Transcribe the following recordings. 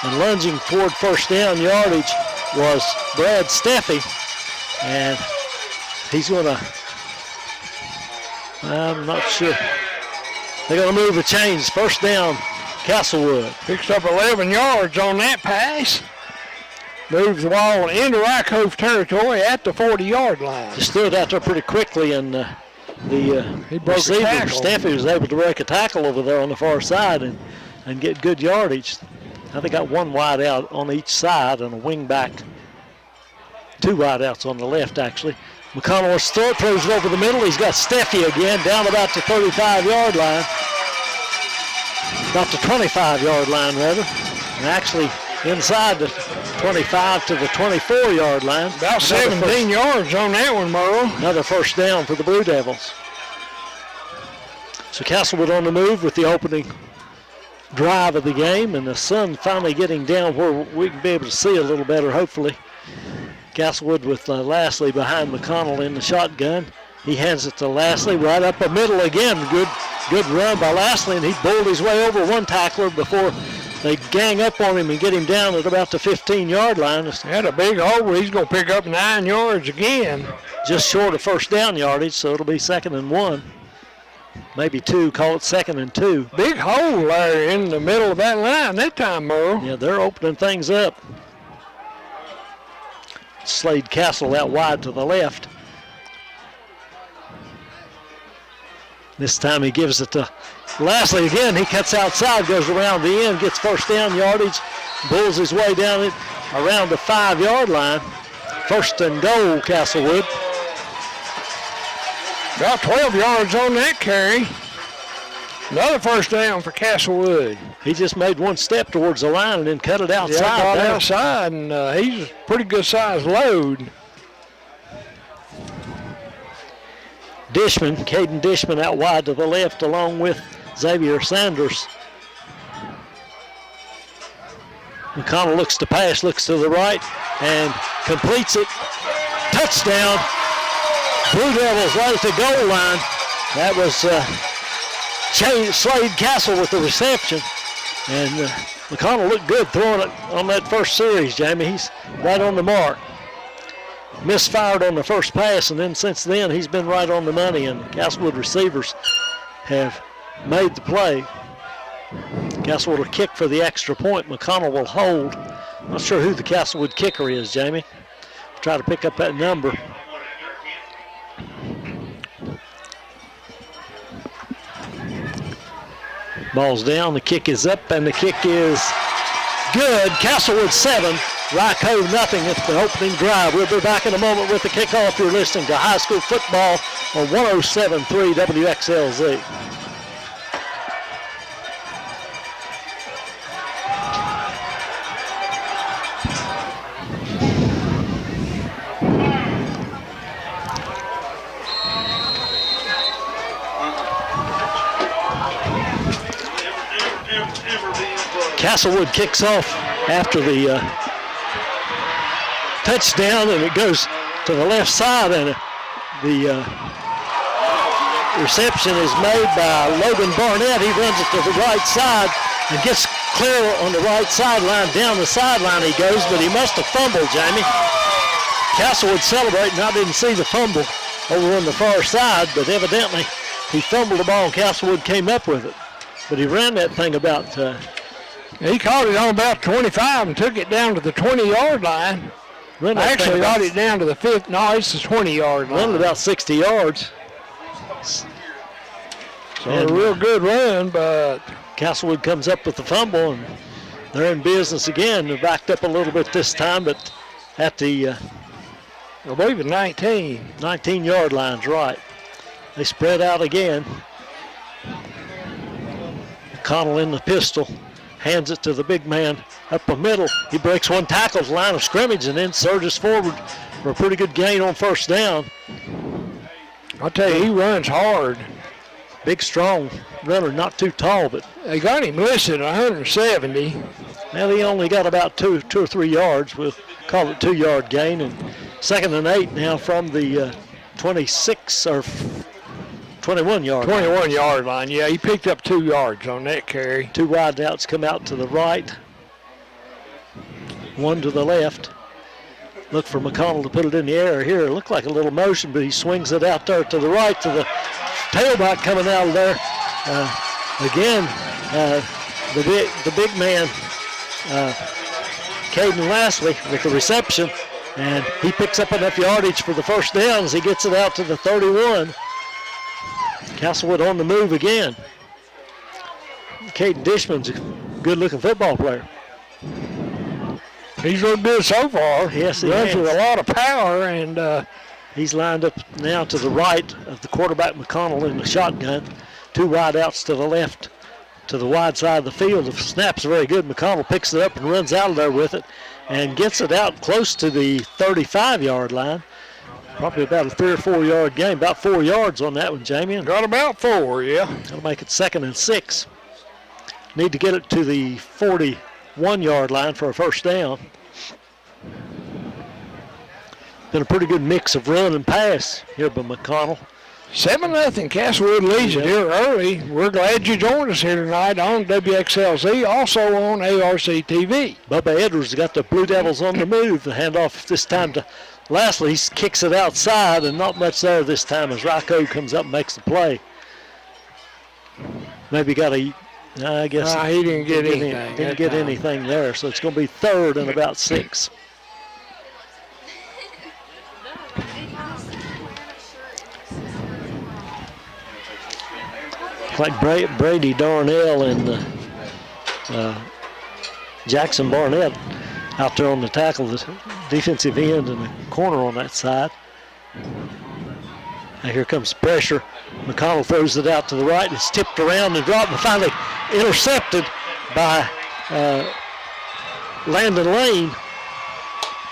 And lunging toward first down yardage was Brad Steffi. And he's going to, I'm not sure. They're going to move a change. First down, Castlewood. Picks up 11 yards on that pass. Moves the ball into Ryecove territory at the 40-yard line. He stood out there pretty quickly, and the receiver, Steffi, was able to break a tackle over there on the far side and get good yardage. Now they got one wide out on each side and a wing back. Two wide outs on the left, actually. McConnell throws it over the middle. He's got Steffi again down about the 35-yard line. About the 25-yard line, rather. And actually inside the 25 to the 24-yard line. About 17 yards on that one, Merle. Another first down for the Blue Devils. So Castlewood on the move with the opening drive of the game, and the sun finally getting down where we can be able to see a little better, hopefully. Castlewood with Lashley behind McConnell in the shotgun. He hands it to Lashley right up the middle again. Good run by Lashley, and he bowled his way over one tackler before they gang up on him and get him down at about the 15-yard line. Had a big hole. He's going to pick up 9 yards again. Just short of first down yardage, so it'll be 2nd and 1. Maybe 2, call it 2nd and 2. Big hole there in the middle of that line that time, Merle. Yeah, they're opening things up. Slade Castle out wide to the left. This time he gives it to Lashley again. He cuts outside, goes around the end, gets first down yardage, bulls his way down it around the 5-yard line. 1st and goal, Castlewood. About 12 yards on that carry. Another first down for Castlewood. He just made one step towards the line and then cut it outside. Yeah, got outside, and he's a pretty good size load. Caden Dishman out wide to the left along with Xavier Sanders. McConnell looks to pass, looks to the right, and completes it. Touchdown. Blue Devils right at the goal line. That was Slade Castle with the reception. And McConnell looked good throwing it on that first series, Jamie. He's right on the mark. Misfired on the first pass, and then since then he's been right on the money, and Castlewood receivers have made the play. Castlewood will kick for the extra point. McConnell will hold. I'm not sure who the Castlewood kicker is, Jamie. Try to pick up that number. Ball's down, the kick is up, and the kick is good. Castlewood 7, Ryecove nothing at the opening drive. We'll be back in a moment with the kickoff. You're listening to high school football on 107.3 WXLZ. Castlewood kicks off after the touchdown, and it goes to the left side, and the reception is made by Logan Barnett. He runs it to the right side and gets clear on the right sideline. Down the sideline he goes, but he must have fumbled, Jamie. Castlewood celebrating. I didn't see the fumble over on the far side, but evidently he fumbled the ball and Castlewood came up with it. But he ran that thing about... he caught it on about 25 and took it down to the 20-yard line. I actually got it down to the 5th. No, it's the 20-yard line. Run about 60 yards. So a real good run, but... Castlewood comes up with the fumble, and they're in business again. They're backed up a little bit this time, but at the... I believe it's 19. 19-yard line's right. They spread out again. McConnell in the pistol. Hands it to the big man up the middle. He breaks one tackle's line of scrimmage and then surges forward for a pretty good gain on first down. I'll tell you, he runs hard. Big, strong runner, not too tall, but... They got him listed at 170. Well, he only got about two or 3 yards. We'll call it 2-yard gain. And 2nd and 8 now from the 26 or 21-yard line. 21-yard line, yeah. He picked up 2 yards on that carry. 2 wide outs come out to the right. one to the left. Look for McConnell to put it in the air here. It looked like a little motion, but he swings it out there to the right to the tailback coming out of there. Again, the big man, Caden Lastly, with the reception, and he picks up enough yardage for the first down as he gets it out to the 31. Castlewood on the move again. Caden Dishman's a good-looking football player. He's looked good so far. Yes, he runs has. with a lot of power, and he's lined up now to the right of the quarterback McConnell in the shotgun. Two wide outs to the left to the wide side of the field. The snap's very good. McConnell picks it up and runs out of there with it and gets it out close to the 35-yard line. Probably about a 3 or 4 yard gain. About 4 yards on that one, Jamie. Got about 4, yeah. That'll make it 2nd and 6. Need to get it to the 41-yard line for a first down. Been a pretty good mix of run and pass here by McConnell. 7-0 Castlewood leads it here early. We're glad you joined us here tonight on WXLZ, also on ARC TV. Bubba Edwards got the Blue Devils on the move. The handoff this time to Lastly. He kicks it outside, and not much there this time as Ryecove comes up and makes the play. Maybe got a, I guess. He didn't get anything. Didn't get anything there, so it's going to be 3rd and about 6. Like Brady Darnell and Jackson Barnett out there on the tackle, the defensive end and the corner on that side. Now here comes pressure. McConnell throws it out to the right. It's tipped around and dropped and finally intercepted by Landon Lane.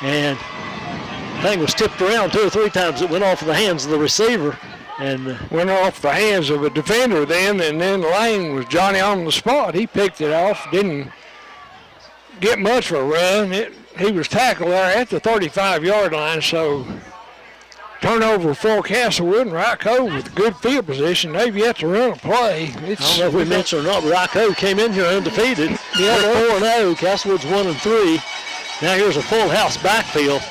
And the thing was tipped around 2 or 3 times. It went off of the hands of the receiver. And went off the hands of a defender then, and then Lane was Johnny on the spot. He picked it off, didn't get much of a run. He was tackled there at the 35-yard line, so turnover for Castlewood, and Ryecove with good field position. They've yet to run a play. I don't know if we mentioned or not, but Ryecove came in here undefeated. Yeah, they're 4-0. Castlewood's 1-3. Now here's a full house backfield.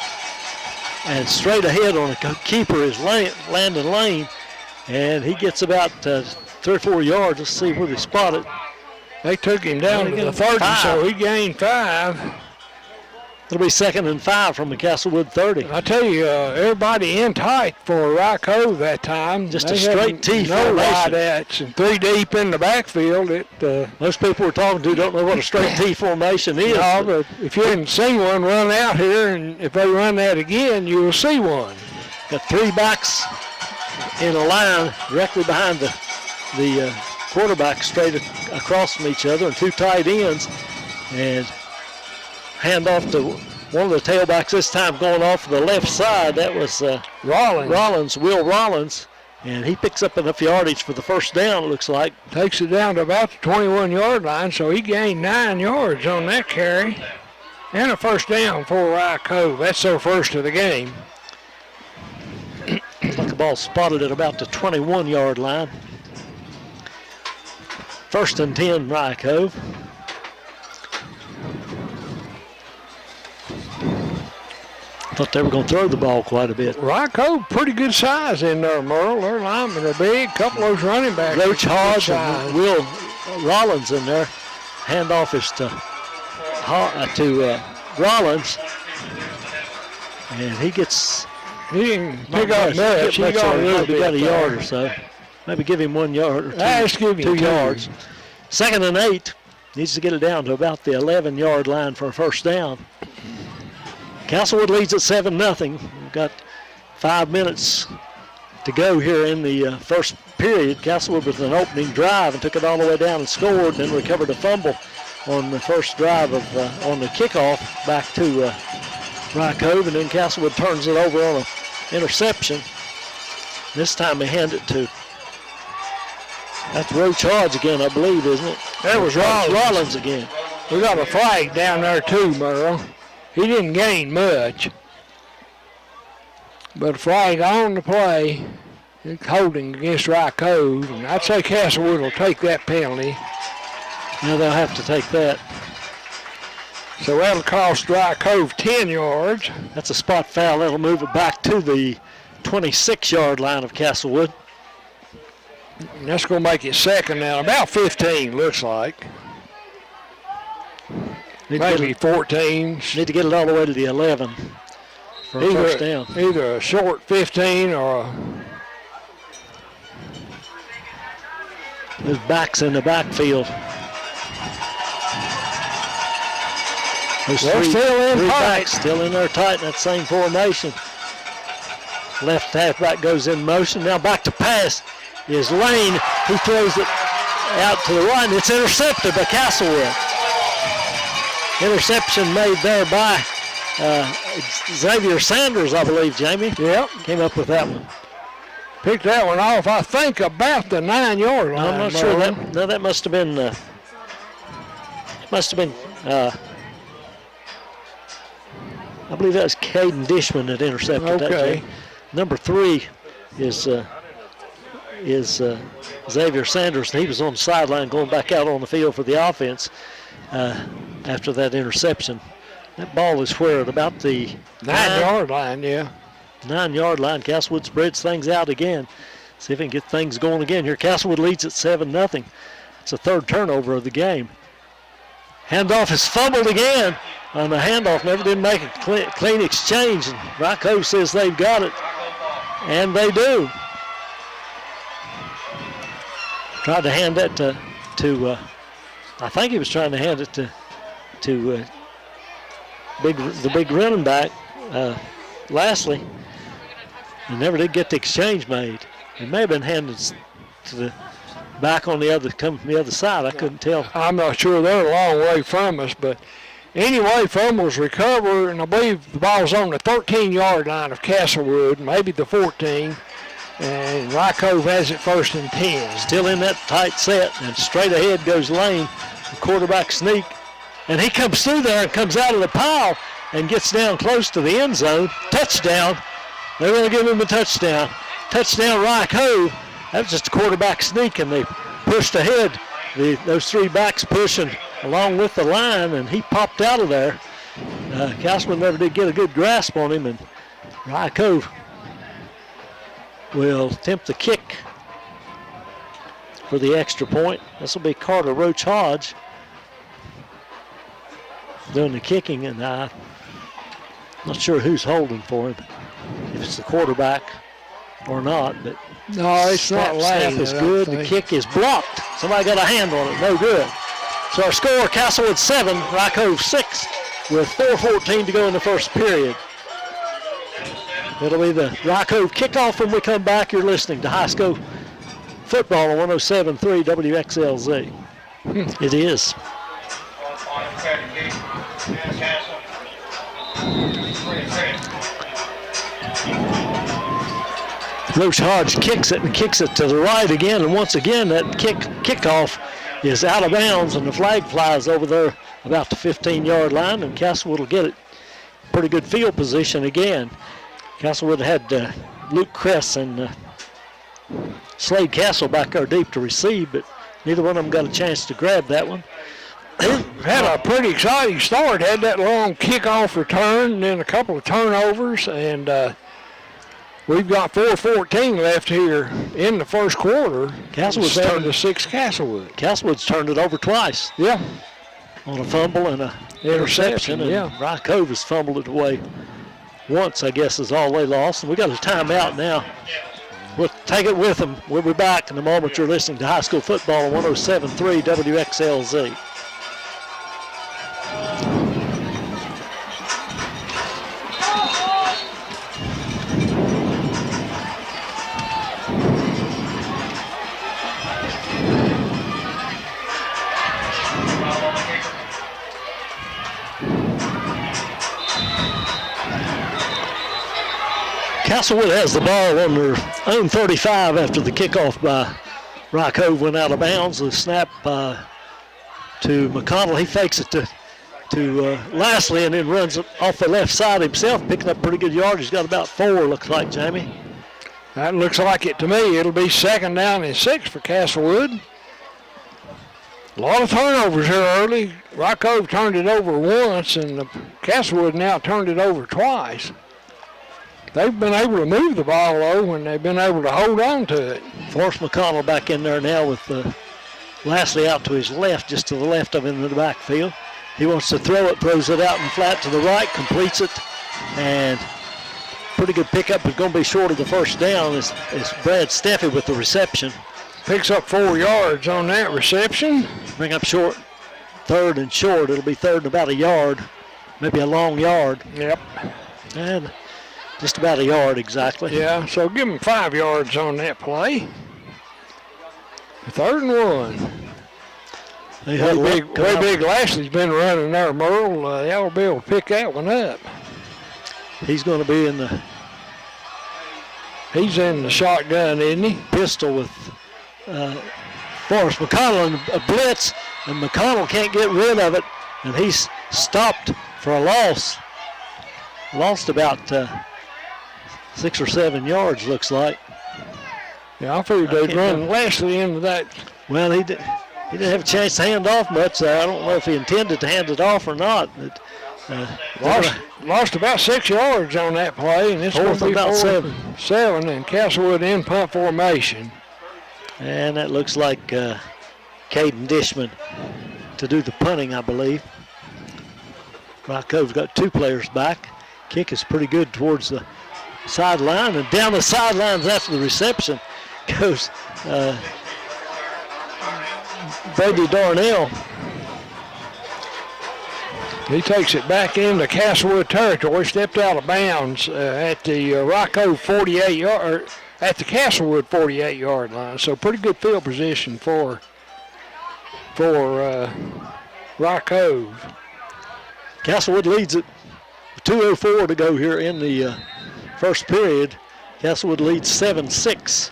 And straight ahead on a keeper is Landon Lane. And he gets about 3 or 4 yards. Let's see where they spot it. They took him down to the 30, so he gained 5. It'll be 2nd and 5 from the Castlewood 30. I tell you, everybody in tight for Ryecove that time. Just a straight T no formation. wideouts and 3 deep in the backfield. Most people we're talking to don't know what a straight T formation is. No, but if you hadn't seen one run out here, and if they run that again, you will see one. Got 3 backs in a line directly behind the quarterback straight across from each other, and 2 tight ends. And hand off to one of the tailbacks this time going off the left side. That was Will Rollins. And he picks up enough yardage for the first down, it looks like. Takes it down to about the 21-yard line, so he gained 9 yards on that carry. And a first down for Ryecove. That's their first of the game. Looks like the ball spotted at about the 21-yard line. 1st and 10, Ryecove. Thought they were going to throw the ball quite a bit. Ryecove, pretty good size in there, Merle. Their linemen are big. Couple of those running backs. Roach Hodge and Will Rollins in there. Handoff is to Rollins. And he gets... He didn't pick up much. He got a yard or so. Maybe give him 1 yard or 2, Let's give him 2 yards. 2nd and 8. Needs to get it down to about the 11-yard line for a first down. Castlewood leads at 7-0. We've got 5 minutes to go here in the first period. Castlewood with an opening drive and took it all the way down and scored, then recovered a fumble on the first drive on the kickoff back to Ryecove, and then Castlewood turns it over on an interception. This time they hand it to, that's Roach Hodge again, I believe, isn't it? That was Rollins again. We got a flag down there too, Merle. He didn't gain much. But a flag on the play, holding against Ryecove, and I'd say Castlewood will take that penalty. Now they'll have to take that. So that'll cost Ryecove 10 yards. That's a spot foul. That'll move it back to the 26-yard line of Castlewood. And that's going to make it second now. About 15, looks like. Maybe 14. Need to get it all the way to the 11 for a first down. Either a short 15 or a... There's backs in the backfield. Those three backs still in there tight in that same formation. Left halfback goes in motion. Now back to pass is Lane. He throws it out to the right, and it's intercepted by Castlewood. Interception made there by Xavier Sanders, I believe, Jamie. Yep. Came up with that one. Picked that one off, I think, about the 9-yard line. I'm not sure. That must have been, I believe that was Caden Dishman that intercepted that. Game. Number 3 is Xavier Sanders, and he was on the sideline going back out on the field for the offense after that interception. That ball is where at about the 9-yard line, yeah. 9-yard line. Castlewood spreads things out again. See if he can get things going again here. Castlewood leads at 7-0. It's the third turnover of the game. Handoff is fumbled again. On the handoff, never did make a clean exchange. And Ryecove says they've got it, and they do. Tried to hand that to I think he was trying to hand it to the big running back, Lastly, and never did get the exchange made. It may have been handed to the back on the other, come from the other side. I couldn't tell. I'm not sure. They're a long way from us, but anyway, fumbles recover, and I believe the ball's on the 13-yard line of Castlewood, maybe the 14, and Ryecove has it 1st and 10. Still in that tight set, and straight ahead goes Lane, the quarterback sneak, and he comes through there and comes out of the pile and gets down close to the end zone. Touchdown. They're going to give him a touchdown. Touchdown, Ryecove. That was just a quarterback sneak, and they pushed ahead. Those three backs pushing along with the line, and he popped out of there. Castlewood never did get a good grasp on him, and Ryecove will attempt the kick for the extra point. This will be Carter Roach Hodge doing the kicking, and I'm not sure who's holding for him, if it's the quarterback or not, but no, it's not Lane. Is good. The kick is blocked. Somebody got a hand on it. No good. So our score, Castlewood 7, Ryecove 6, with 4:14 to go in the first period. It'll be the Ryecove kickoff when we come back. You're listening to high school football on 107.3 WXLZ. It is. Roach Hodge kicks it and kicks it to the right again, and once again that kickoff is out of bounds, and the flag flies over there about the 15-yard line, and Castlewood will get it pretty good field position again. Castlewood had Luke Kress and Slade Castle back there deep to receive, but neither one of them got a chance to grab that one. Had a pretty exciting start. Had that long kickoff return, and then a couple of turnovers, and we've got 4:14 left here in the first quarter. Castlewood's 7-6 Castlewood. Castlewood's turned it over twice. Yeah. On a fumble and a interception, and Ryecove has fumbled it away once, I guess, is all they lost. And we got a timeout now. We'll take it with them. We'll be back in a moment. You're listening to high school football on 107.3 WXLZ. Castlewood has the ball on their own 35 after the kickoff by Ryecove went out of bounds. The snap to McConnell. He fakes it to Lastly and then runs it off the left side himself, picking up pretty good yardage. He's got about 4, looks like, Jamie. That looks like it to me. It'll be 2nd down and 6 for Castlewood. A lot of turnovers here early. Ryecove turned it over once, and Castlewood now turned it over twice. They've been able to move the ball, though, when they've been able to hold on to it. Forrest McConnell back in there now with Lashley out to his left, just to the left of him in the backfield. He wants to throw it, throws it out in the flat to the right, completes it, and pretty good pickup. Is going to be short of the first down. Is Brad Steffi with the reception. Picks up 4 yards on that reception. Bring up short, third and short. It'll be third and about a yard, maybe a long yard. Yep. And just about a yard exactly. Yeah, so give him 5 yards on that play. 3rd and 1. Way big Lashley's been running there, Merle. They'll be able to pick that one up. He's going to be in the... He's in the shotgun, isn't he? Pistol with Forrest McConnell and a blitz, and McConnell can't get rid of it, and he's stopped for a loss. Lost about 6 or 7 yards, looks like. Yeah, I figured they'd run Lashley into that. Well, he didn't have a chance to hand off much there. I don't know if he intended to hand it off or not. Lost about 6 yards on that play, and it's going to be about 7, and Castlewood in punt formation. And that looks like Caden Dishman to do the punting, I believe. Ryecove's got 2 players back. Kick is pretty good towards the sideline, and down the sidelines after the reception goes Brady Darnell. He takes it back into Castlewood territory, stepped out of bounds at the Ryecove 48-yard, at the Castlewood 48-yard line. So pretty good field position for Ryecove. Castlewood leads it. 2:04 to go here in the first period. Castlewood leads 7-6.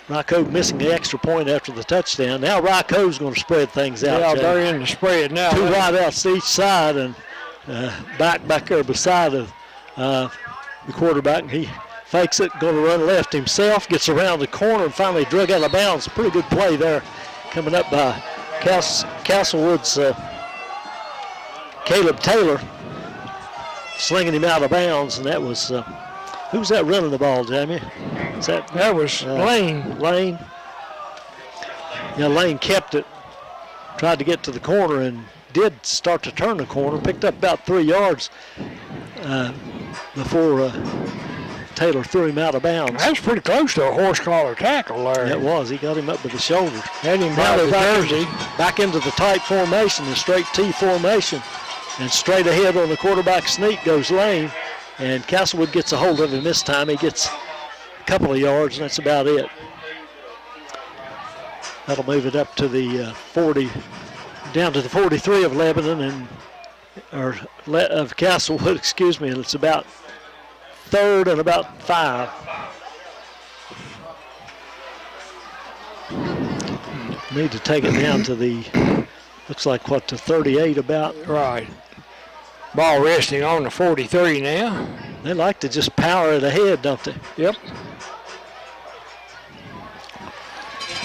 Ryecove missing the extra point after the touchdown. Now Ryecove's going to spread things out. Yeah, they're in the spread now. 2 wide outs to each side, and back there beside of the quarterback. He fakes it, going to run left himself, gets around the corner, and finally drug out of bounds. Pretty good play there coming up by Castlewood's Caleb Taylor, slinging him out of bounds, and that was who was that running the ball, Jamie? That was Lane. Lane. Yeah, Lane kept it, tried to get to the corner, and did start to turn the corner, picked up about 3 yards before Taylor threw him out of bounds. That was pretty close to a horse collar tackle there. It was. He got him up with the shoulders. Had him down his jersey. Back into the tight formation, the straight T formation. And straight ahead on the quarterback sneak goes Lane. And Castlewood gets a hold of him this time. He gets a couple of yards, and that's about it. That'll move it up to the 40, down to the 43 of Lebanon, of Castlewood, excuse me, and it's about 3rd and about 5. Need to take it down to the, looks like to 38 about. Right. Ball resting on the 43 now. They like to just power it ahead, don't they? Yep.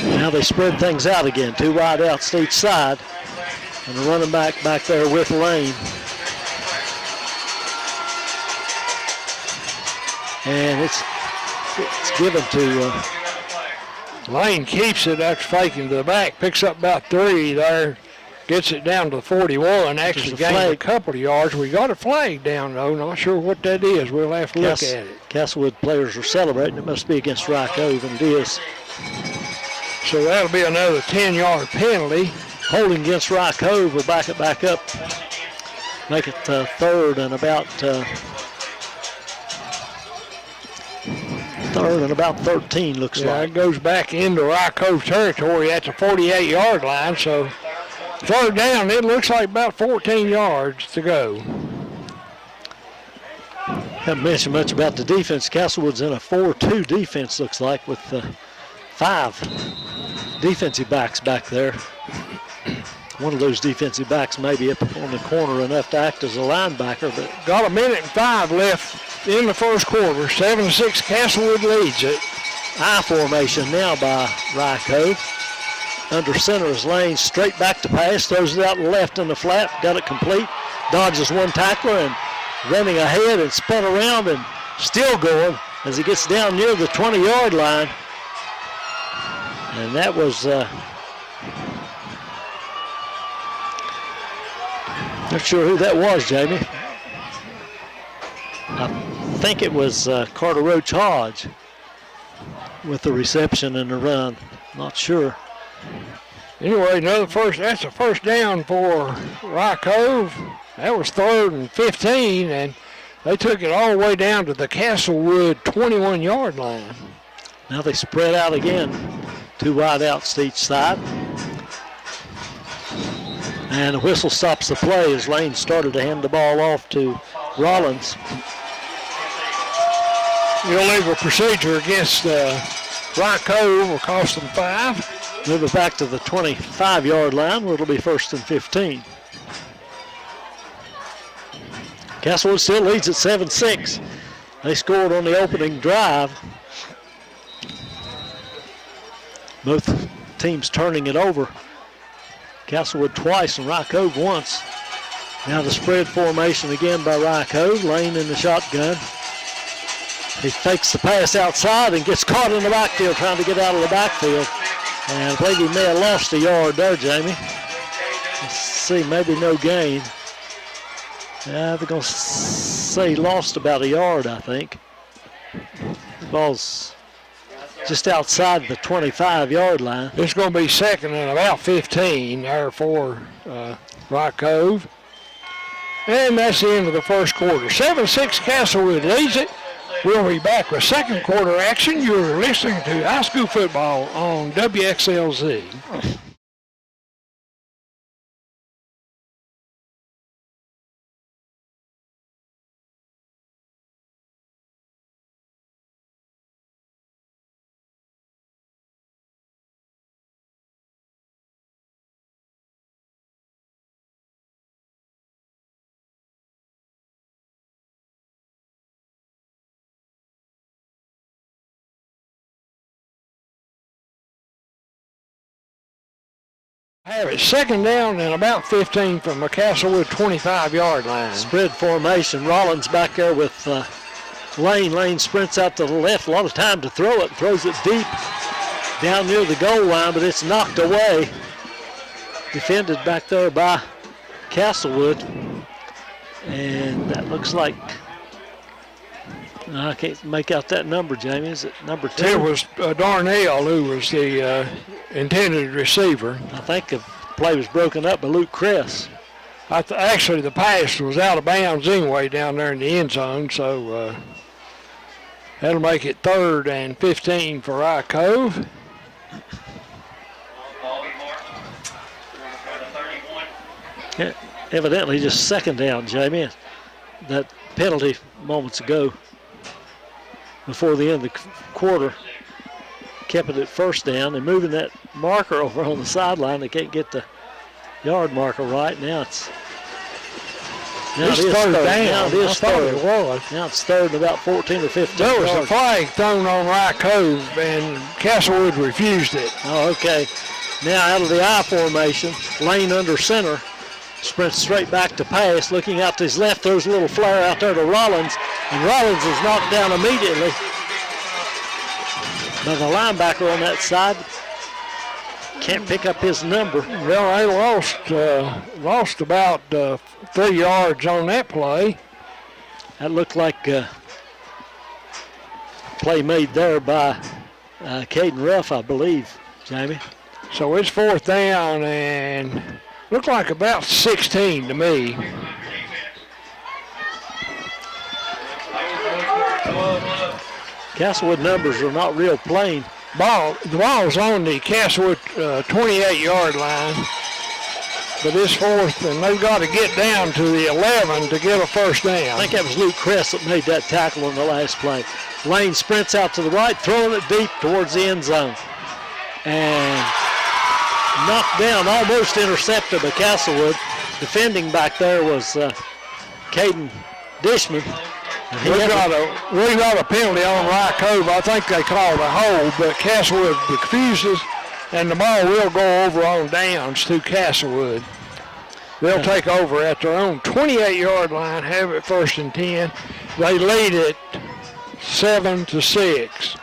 Now they spread things out again. 2 wide outs to each side. And the running back there with Lane. And it's given to... Lane keeps it after faking to the back. Picks up about 3 there. Gets it down to the 41. Actually gained a couple of yards. We got a flag down, though. Not sure what that is. We'll have to look at it. Castlewood players are celebrating. It must be against Ryecove, and it is. So that'll be another 10-yard penalty. Holding against Ryecove. We'll back it back up. Make it 3rd and about 13, looks like. It goes back into Ryecove territory at the 48-yard line. So 3rd down, it looks like about 14 yards to go. Haven't mentioned much about the defense. Castlewood's in a 4-2 defense, looks like, with 5 defensive backs back there. One of those defensive backs may be up on the corner enough to act as a linebacker, but got 1:05 left in the first quarter. 7-6, Castlewood leads it. I formation now by Ryecove. under center is Lane, straight back to pass, throws it out left in the flat, got it complete, dodges one tackler and running ahead and spun around and still going as he gets down near the 20-yard line. And that was, not sure who that was, Jamie. I think it was Carter Roach Hodge with the reception and the run. Not sure. Anyway, that's a first down for Ryecove. That was 3rd and 15, and they took it all the way down to the Castlewood 21-yard line. Now they spread out again. 2 wide outs to each side. And the whistle stops the play as Lane started to hand the ball off to Rollins. Illegal procedure against Ryecove will cost them 5. Move it back to the 25-yard line where it'll be 1st and 15. Castlewood still leads at 7-6. They scored on the opening drive. Both teams turning it over. Castlewood twice and Ryecove once. Now the spread formation again by Ryecove. Lane in the shotgun. He fakes the pass outside and gets caught in the backfield trying to get out of the backfield. And I believe he may have lost a yard there, Jamie. Let's see, maybe no gain. They're going to say he lost about a yard, I think. The ball's just outside the 25-yard line. It's going to be 2nd and about 15 there for Ryecove. And that's the end of the first quarter. 7-6 Castlewood leads it. We'll be back with second quarter action. You're listening to high school football on WXLZ. Have it 2nd down and about 15 from the Castlewood 25-yard line. Spread formation. Rollins back there with Lane. Lane sprints out to the left. A lot of time to throw it. Throws it deep down near the goal line, but it's knocked away. Defended back there by Castlewood. And that looks like, I can't make out that number, Jamie. Is it number 2? It was Darnell who was the intended receiver. I think the play was broken up by Luke Kress. Actually, the pass was out of bounds anyway down there in the end zone, so that'll make it 3rd and 15 for Ryecove. Yeah, evidently just 2nd down, Jamie. That penalty moments ago before the end of the quarter kept it at 1st down. They're moving that marker over on the sideline. They can't get the yard marker right. Now it's 3rd down. Now it is 3rd. Now it's 3rd and about 14 or 15 There was yards. a flag thrown on Ryecove, and Castlewood refused it. Oh, okay. Now out of the I formation, Lane under center, sprints straight back to pass, looking out to his left, throws a little flare out there to Rollins, and Rollins is knocked down immediately by the linebacker on that side. Can't pick up his number. Well, they lost about 3 yards on that play. That looked like a play made there by Caden Ruff, I believe, Jamie. So it's 4th down and looked like about 16 to me. Castlewood numbers are not real plain. The ball's on the Castlewood 28-yard line, but it's 4th, and they've got to get down to the 11 to get a 1st down. I think that was Luke Kress that made that tackle in the last play. Lane sprints out to the right, throwing it deep towards the end zone. And knocked down, almost intercepted by Castlewood. Defending back there was Caden Dishman. We got a penalty on Ryecove. I think they called a hold, but Castlewood refuses And the ball will go over on downs to Castlewood. They'll take over at their own 28-yard line, have it 1st and 10. They lead it 7-6.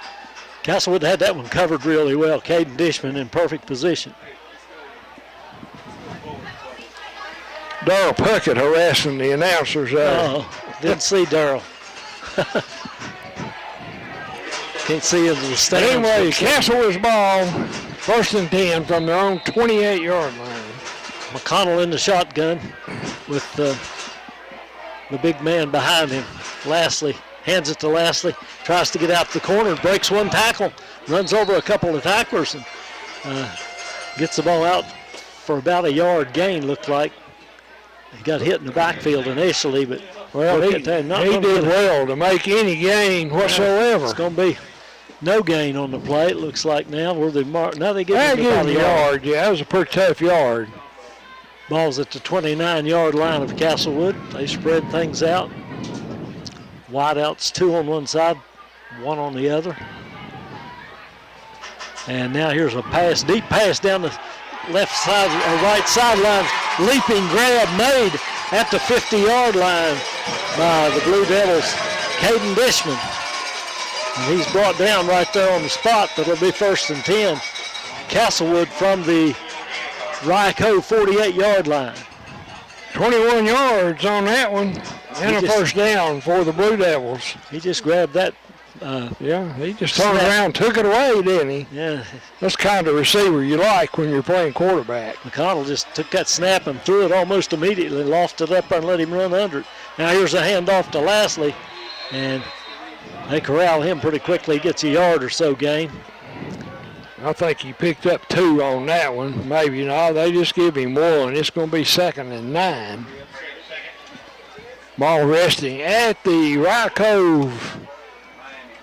Castlewood had that one covered really well. Caden Dishman in perfect position. Darrell Puckett harassing the announcers there. Oh, didn't see Darrell. Can't see into the stands. Anyway, Castlewood's ball, 1st and 10 from their own 28-yard line. McConnell in the shotgun with the big man behind him. Lastly, hands it to Lastly, tries to get out the corner, breaks one tackle, runs over a couple of tacklers, and gets the ball out for about a yard gain, looked like. He got hit in the backfield initially, but well, he did well to make any gain whatsoever. It's going to be no gain on the play, it looks like now. Where they mark, now they give him about a yard. Yeah, that was a pretty tough yard. Ball's at the 29-yard line of Castlewood. They spread things out. Wideouts, 2 on one side, 1 on the other. And now here's a pass, deep pass down the left side or right sideline. Leaping grab made at the 50-yard line by the Blue Devils, Caden Dishman. And he's brought down right there on the spot. That'll be 1st and 10. Castlewood from the Ryecove 48-yard line. 21 yards on that one, and a 1st down for the Blue Devils. He just grabbed that. Yeah, he just turned around and took it away, didn't he? Yeah. That's the kind of receiver you like when you're playing quarterback. McConnell just took that snap and threw it almost immediately, lofted up and let him run under it. Now here's a handoff to Lastly, and they corral him pretty quickly. He gets a yard or so gain. I think he picked up 2 on that one. Maybe not. They just give him 1. It's going to be 2nd and 9. Ball resting at the Ryecove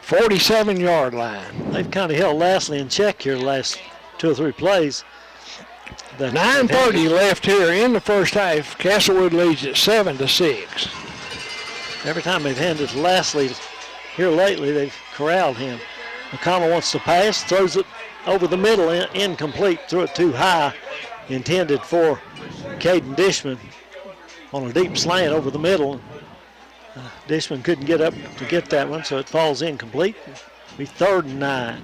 47-yard line. They've kind of held Lastly in check here the last 2 or 3 plays. 9:30 left here in the first half. Castlewood leads at 7-6. Every time they've handed Lastly here lately, they've corralled him. McConnell wants to pass, throws it over the middle, incomplete, threw it too high, intended for Caden Dishman on a deep slant over the middle. Dishman couldn't get up to get that one, so it falls incomplete. It'll be 3rd and 9.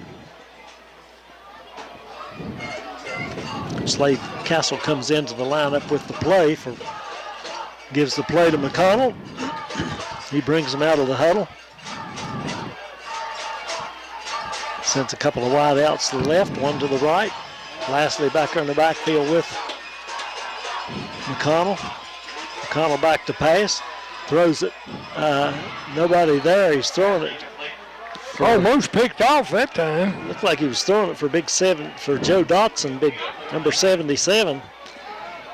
Slade Castle comes into the lineup with the play, gives the play to McConnell. He brings him out of the huddle. Sends a couple of wide outs to the left, 1 to the right. Lastly, back there in the backfield with McConnell. McConnell back to pass. Throws it. Nobody there. He's throwing it. Almost picked off that time. Looked like he was throwing it for big 7 for Joe Dotson, big number 77.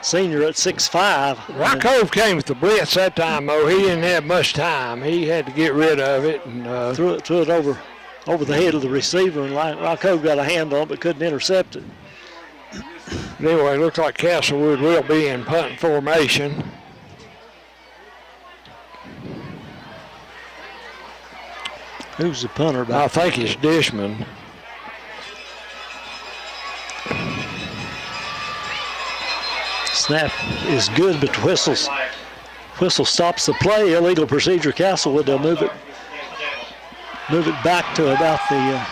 Senior at 6'5". Ryecove came with the blitz that time, though. He didn't have much time. He had to get rid of it. And threw it over the head of the receiver, and Ryecove got a hand on it but couldn't intercept it. Anyway, it looks like Castlewood will be in punt formation. Who's the punter? I think it's Dishman. Snap is good, but the whistle stops the play. Illegal procedure. Castlewood, they'll move it back to about the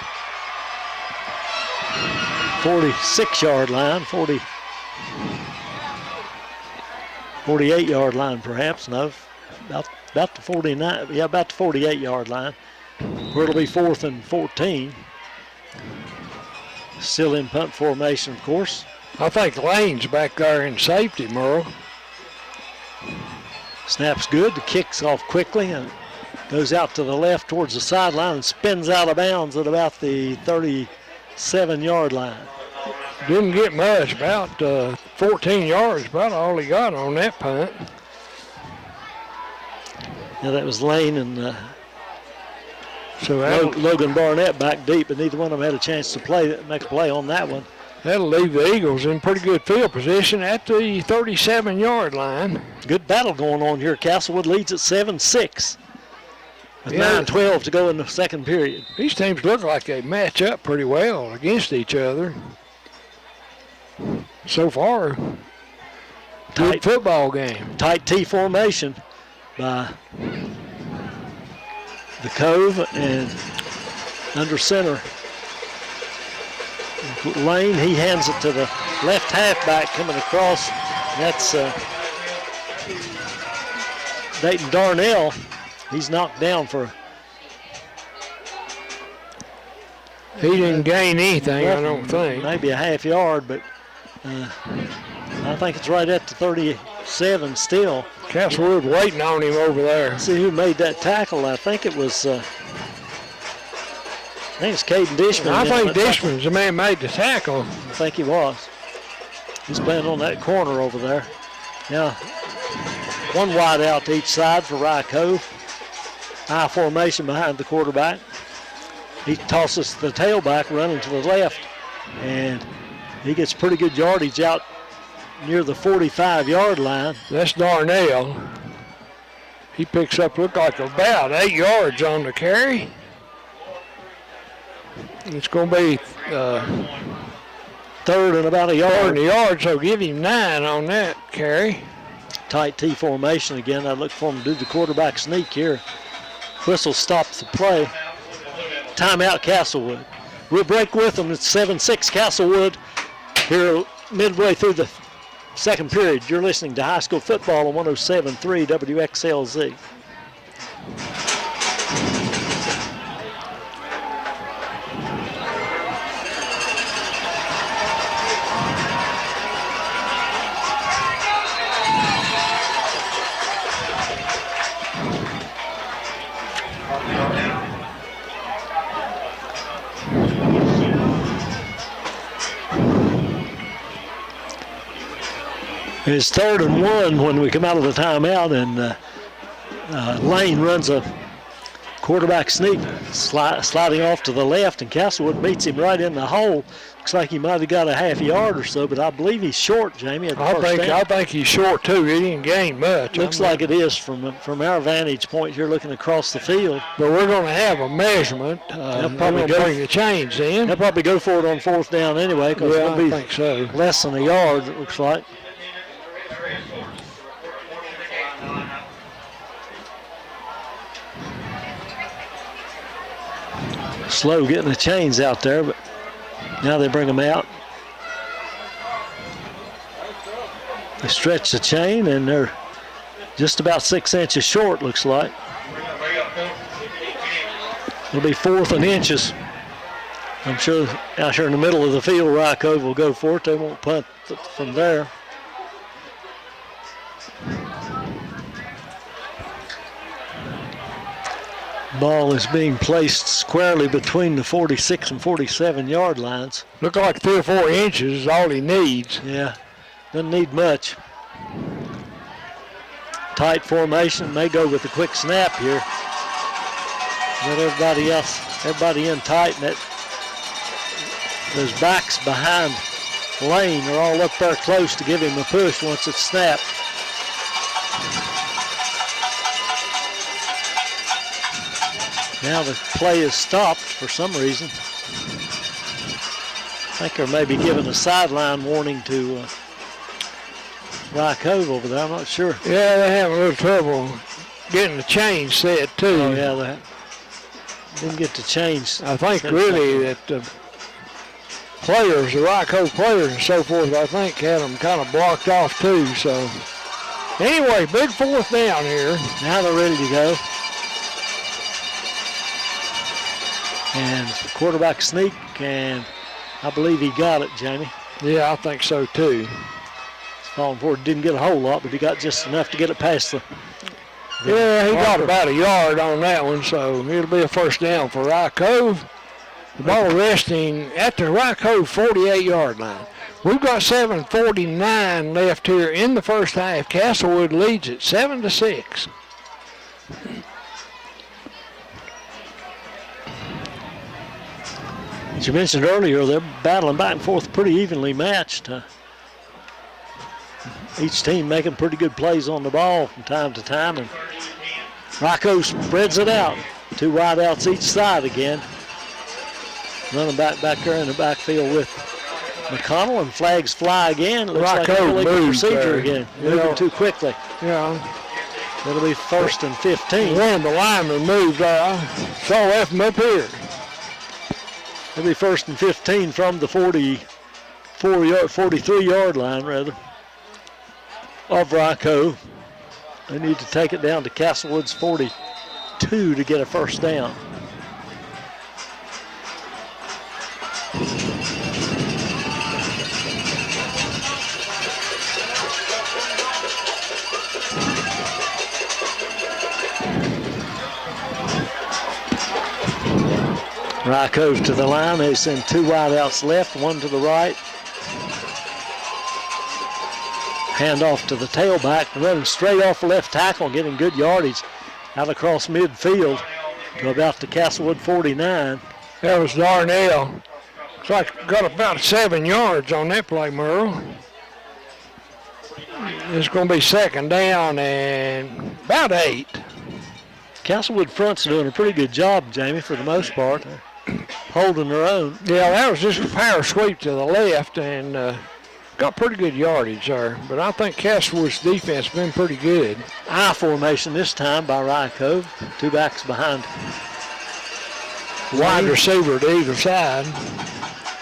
46-yard line, 48-yard line perhaps. No, about the 49. Yeah, about the 48-yard line, where it'll be 4th and 14. Still in punt formation, of course. I think Lane's back there in safety, Merle. Snap's good. The kick's off quickly and goes out to the left towards the sideline and spins out of bounds at about the 37-yard line. Didn't get much, about 14 yards, about all he got on that punt. Yeah, that was Lane and Logan Barnett back deep, but neither one of them had a chance to make a play on that one. That'll leave the Eagles in pretty good field position at the 37-yard line. Good battle going on here. Castlewood leads at 7-6. With 9:12 to go in the second period. These teams look like they match up pretty well against each other. So far, good football game. Tight T formation by the Cove and under center. Lane, he hands it to the left halfback coming across. That's Dayton Darnell. He's knocked down for. He didn't gain anything, I don't think. Maybe a half yard, but I think it's right at the 37 still. Castlewood waiting on him over there. Let's see who made that tackle. I think it was. I think it's Caden Dishman. I think Dishman's the man made the tackle. I think he was. He's playing on that corner over there. Now, one wide out to each side for Ryecove. High formation behind the quarterback. He tosses the tailback running to the left, and he gets pretty good yardage out near the 45-yard line. That's Darnell. He picks up, look like about 8 yards on the carry. It's going to be third and about a yard. So give him 9 on that carry. Tight T formation again. I look for him to do the quarterback sneak here. Whistle stops the play. Timeout, Castlewood. We'll break with them. It's 7-6 Castlewood here midway through the second period. You're listening to high school football on 107.3 WXLZ. It's 3rd and 1 when we come out of the timeout, and Lane runs a quarterback sneak, sliding off to the left, and Castlewood meets him right in the hole. Looks like he might have got a half yard or so, but I believe he's short, Jamie. I think he's short too. He didn't gain much. Looks like it is from our vantage point here, looking across the field. But we're going to have a measurement. They'll probably bring the chains in. They'll probably go for it on 4th down anyway, because it'll be I think so. Less than a yard, it looks like. Slow getting the chains out there, but now they bring them out. They stretch the chain, and they're just about 6 inches short, looks like. It'll be 4th and inches. I'm sure out here in the middle of the field, Ryecove will go for it. They won't punt from there. Ball is being placed squarely between the 46 and 47 yard lines. Look like 3 or 4 inches is all he needs. Yeah, doesn't need much. Tight formation, may go with a quick snap here. Let everybody in tight, and those backs behind Lane are all up there close to give him a push once it's snapped. Now the play is stopped for some reason. I think they're maybe giving a sideline warning to Ryecove over there. I'm not sure. Yeah, they have a little trouble getting the chain set too. Oh yeah, they didn't get the change. I think really that the players, the Ryecove players and so forth, I think had them kind of blocked off too. So anyway, big 4th down here. Now they're ready to go. And quarterback sneak, and I believe he got it, Jamie. Yeah, I think so too. He's falling forward, didn't get a whole lot, but he got just enough to get it past the yeah, he got about a yard on that one, so it'll be a 1st down for Ryecove. The ball resting at the Ryecove 48-yard line. We've got 7:49 left here in the first half. Castlewood leads it 7-6. As you mentioned earlier, they're battling back and forth, pretty evenly matched. Each team making pretty good plays on the ball from time to time, and Ryecove spreads it out. 2 wide outs each side again. Running back there in the backfield with McConnell, and flags fly again. It looks like a Ryecove illegal moved procedure there. again. Moving too quickly. Yeah. It'll be 1st and 15. One of the linemen moved there. I saw left him up here. It'll be 1st and 15 from the 43-yard line, rather, of Ryecove. They need to take it down to Castlewood's 42 to get a first down. Ryecove to the line. They send 2 wideouts left, 1 to the right. Hand off to the tailback, running straight off the left tackle, getting good yardage out across midfield to about the Castlewood 49. That was Darnell. Looks like got about 7 yards on that play, Merle. It's going to be 2nd down and about 8. Castlewood front's doing a pretty good job, Jamie, for the most part. They're holding their own. Yeah, that was just a power sweep to the left and got pretty good yardage there. But I think Castlewood's defense has been pretty good. I formation this time by Ryecove. 2 backs behind. Wide receiver to either side.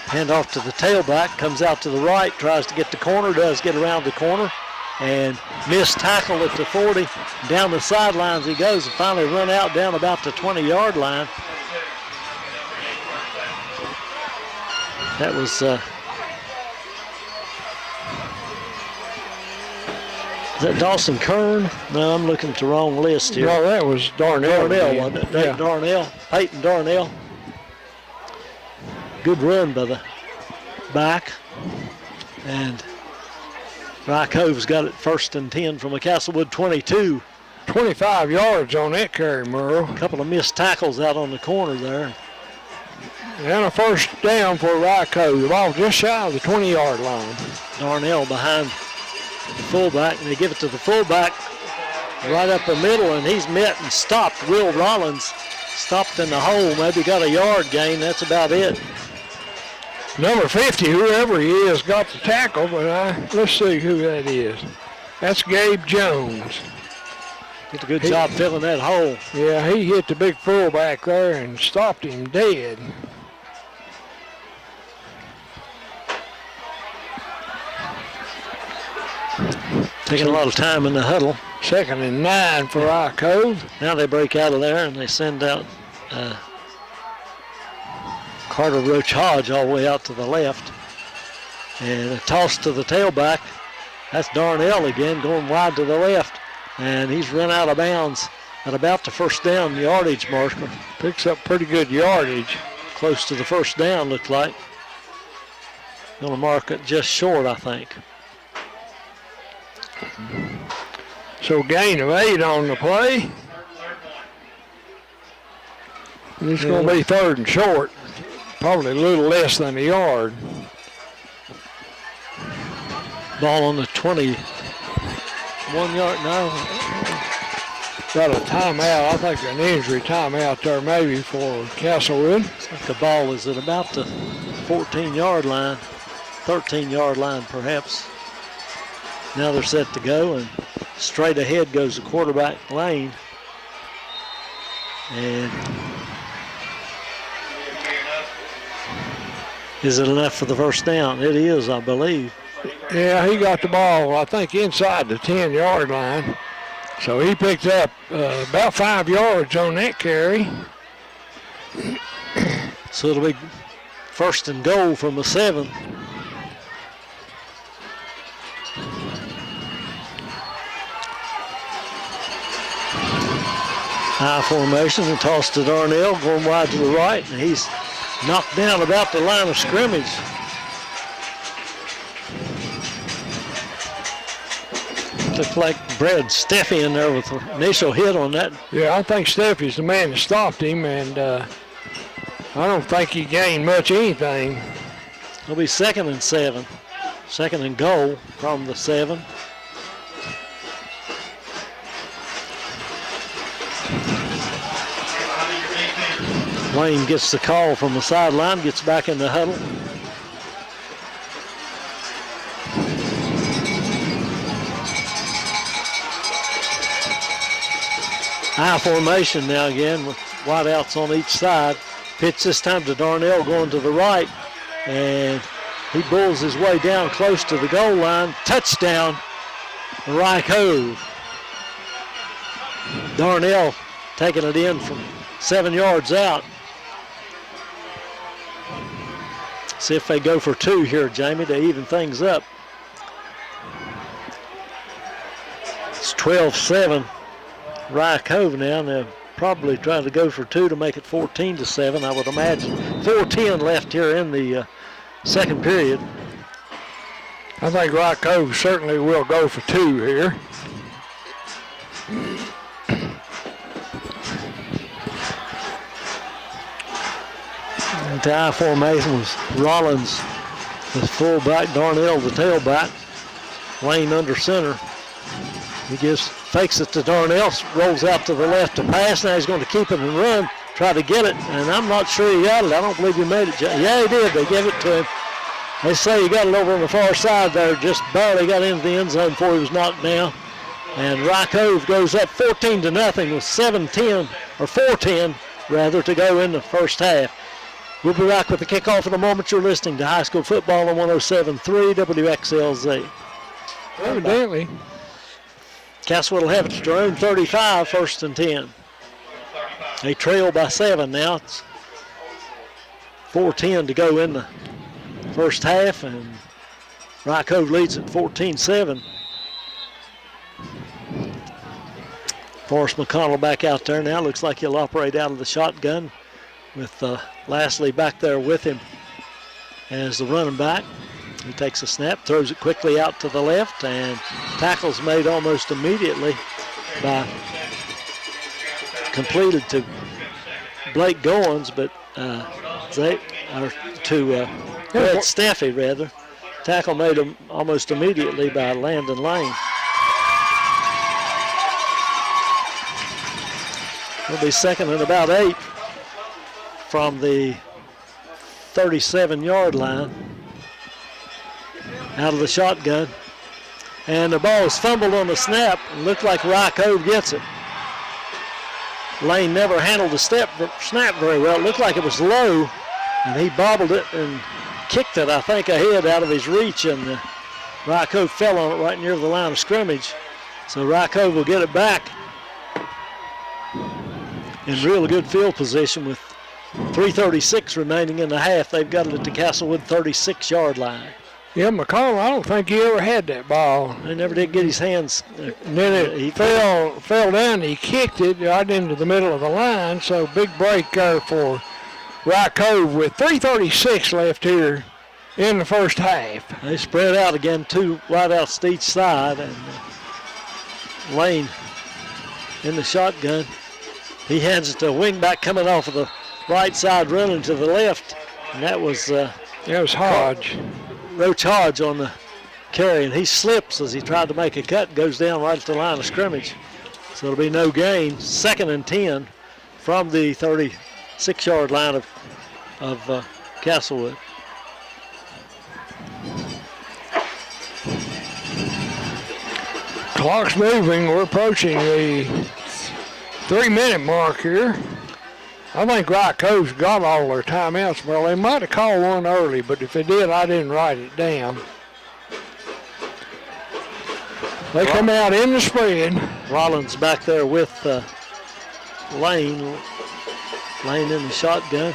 Hand off to the tailback, comes out to the right, tries to get the corner, does get around the corner, and missed tackle at the 40. Down the sidelines he goes and finally run out down about the 20-yard line. That was is that Dawson Kern? No, I'm looking at the wrong list here. No, that was Darnell. Darnell, wasn't it? Yeah. Darnell, Peyton Darnell. Good run by the back. And Ryecove's got it 1st and 10 from a Castlewood 22. 25 yards on that carry, Merle. A couple of missed tackles out on the corner there. And a first down for Ryecove. The ball just shy of the 20-yard line. Darnell behind the fullback, and they give it to the fullback right up the middle, and he's met and stopped. Will Rollins stopped in the hole, maybe got a yard gain. That's about it. Number 50, whoever he is, got the tackle, but let's see who that is. That's Gabe Jones. Did a good job filling that hole. Yeah, he hit the big fullback there and stopped him dead. Taking a lot of time in the huddle. 2nd and 9 for Ryecove. Now they break out of there and they send out Carter Roach Hodge all the way out to the left. And a toss to the tailback. That's Darnell again going wide to the left. And he's run out of bounds at about the 1st down yardage marker. Picks up pretty good yardage. Close to the 1st down, looked like. Going to mark it just short, I think. So gain of 8 on the play. It's going to be 3rd and short. Probably a little less than a yard. Ball on the 21 yard now. Got a timeout. I think an injury timeout there maybe for Castlewood. Looks like the ball is at about the 14-yard line, 13-yard line perhaps. Now they're set to go, and straight ahead goes the quarterback lane. And is it enough for the 1st down? It is, I believe. Yeah, he got the ball, I think, inside the 10-yard line. So he picked up about 5 yards on that carry. So it'll be 1st and goal from the 7. High formation and toss to Darnell, going wide to the right, and he's knocked down about the line of scrimmage. Looked like Brad Steffi in there with the initial hit on that. Yeah, I think Steffi's the man that stopped him, and I don't think he gained much anything. It'll be 2nd and 7. 2nd and goal from the 7. Wayne gets the call from the sideline, gets back in the huddle. High formation now again with wideouts on each side. Pitch this time to Darnell going to the right. And he bulls his way down close to the goal line. Touchdown, Ryecove. Darnell taking it in from 7 yards out. See if they go for 2 here, Jamie, to even things up. It's 12-7. Ryecove now. They're probably trying to go for 2 to make it 14-7, I would imagine. 4:10 left here in the second period. I think Ryecove certainly will go for 2 here. The high formation was Rollins, the fullback, Darnell, the tailback, Lane under center. He fakes it to Darnell, rolls out to the left to pass. Now he's going to keep it and run, try to get it, and I'm not sure he got it. I don't believe he made it. Yeah, he did. They gave it to him. They say he got it over on the far side there, just barely got into the end zone before he was knocked down. And Ryecove goes up 14-0 with 7:10, or 4:10 rather, to go in the first half. We'll be back with the kickoff in a moment. You're listening to high school football on 107.3 WXLZ. Evidently. Castlewood will have it to their own 35, 1st and 10. They trail by 7 now. It's 4:10 to go in the first half, and Ryecove leads at 14-7. Forrest McConnell back out there now. Looks like he'll operate out of the shotgun with Lastly back there with him as the running back. He takes a snap, throws it quickly out to the left, and tackle's made almost immediately completed to Blake Goins, but Brett Steffi rather. Tackle made him almost immediately by Landon Lane. It'll be 2nd and about 8 from the 37-yard line. Out of the shotgun. And the ball is fumbled on the snap. It looked like Ryecove gets it. Lane never handled the snap very well. It looked like it was low, and he bobbled it and kicked it, I think, ahead out of his reach, and Ryecove fell on it right near the line of scrimmage. So Ryecove will get it back in real good field position with 3:36 remaining in the half. They've got it at the Castlewood 36-yard line. Yeah, McConnell, I don't think he ever had that ball. He never did get his hands. And then he fell down. He kicked it right into the middle of the line. So big break there for Ryecove with 3:36 left here in the first half. They spread out again, 2 wideouts to each side, and Lane in the shotgun. He hands it to a wingback coming off of the right side, running to the left, and that was Hodge. Roach Hodge on the carry, and he slips as he tried to make a cut, goes down right at the line of scrimmage. So it'll be no gain. 2nd and 10 from the 36-yard line of Castlewood. Clock's moving. We're approaching the 3-minute mark here. I think Ryecove's got all their timeouts. Well, they might have called one early, but if they did, I didn't write it down. They come out in the spread. Rollins back there with Lane. Lane in the shotgun.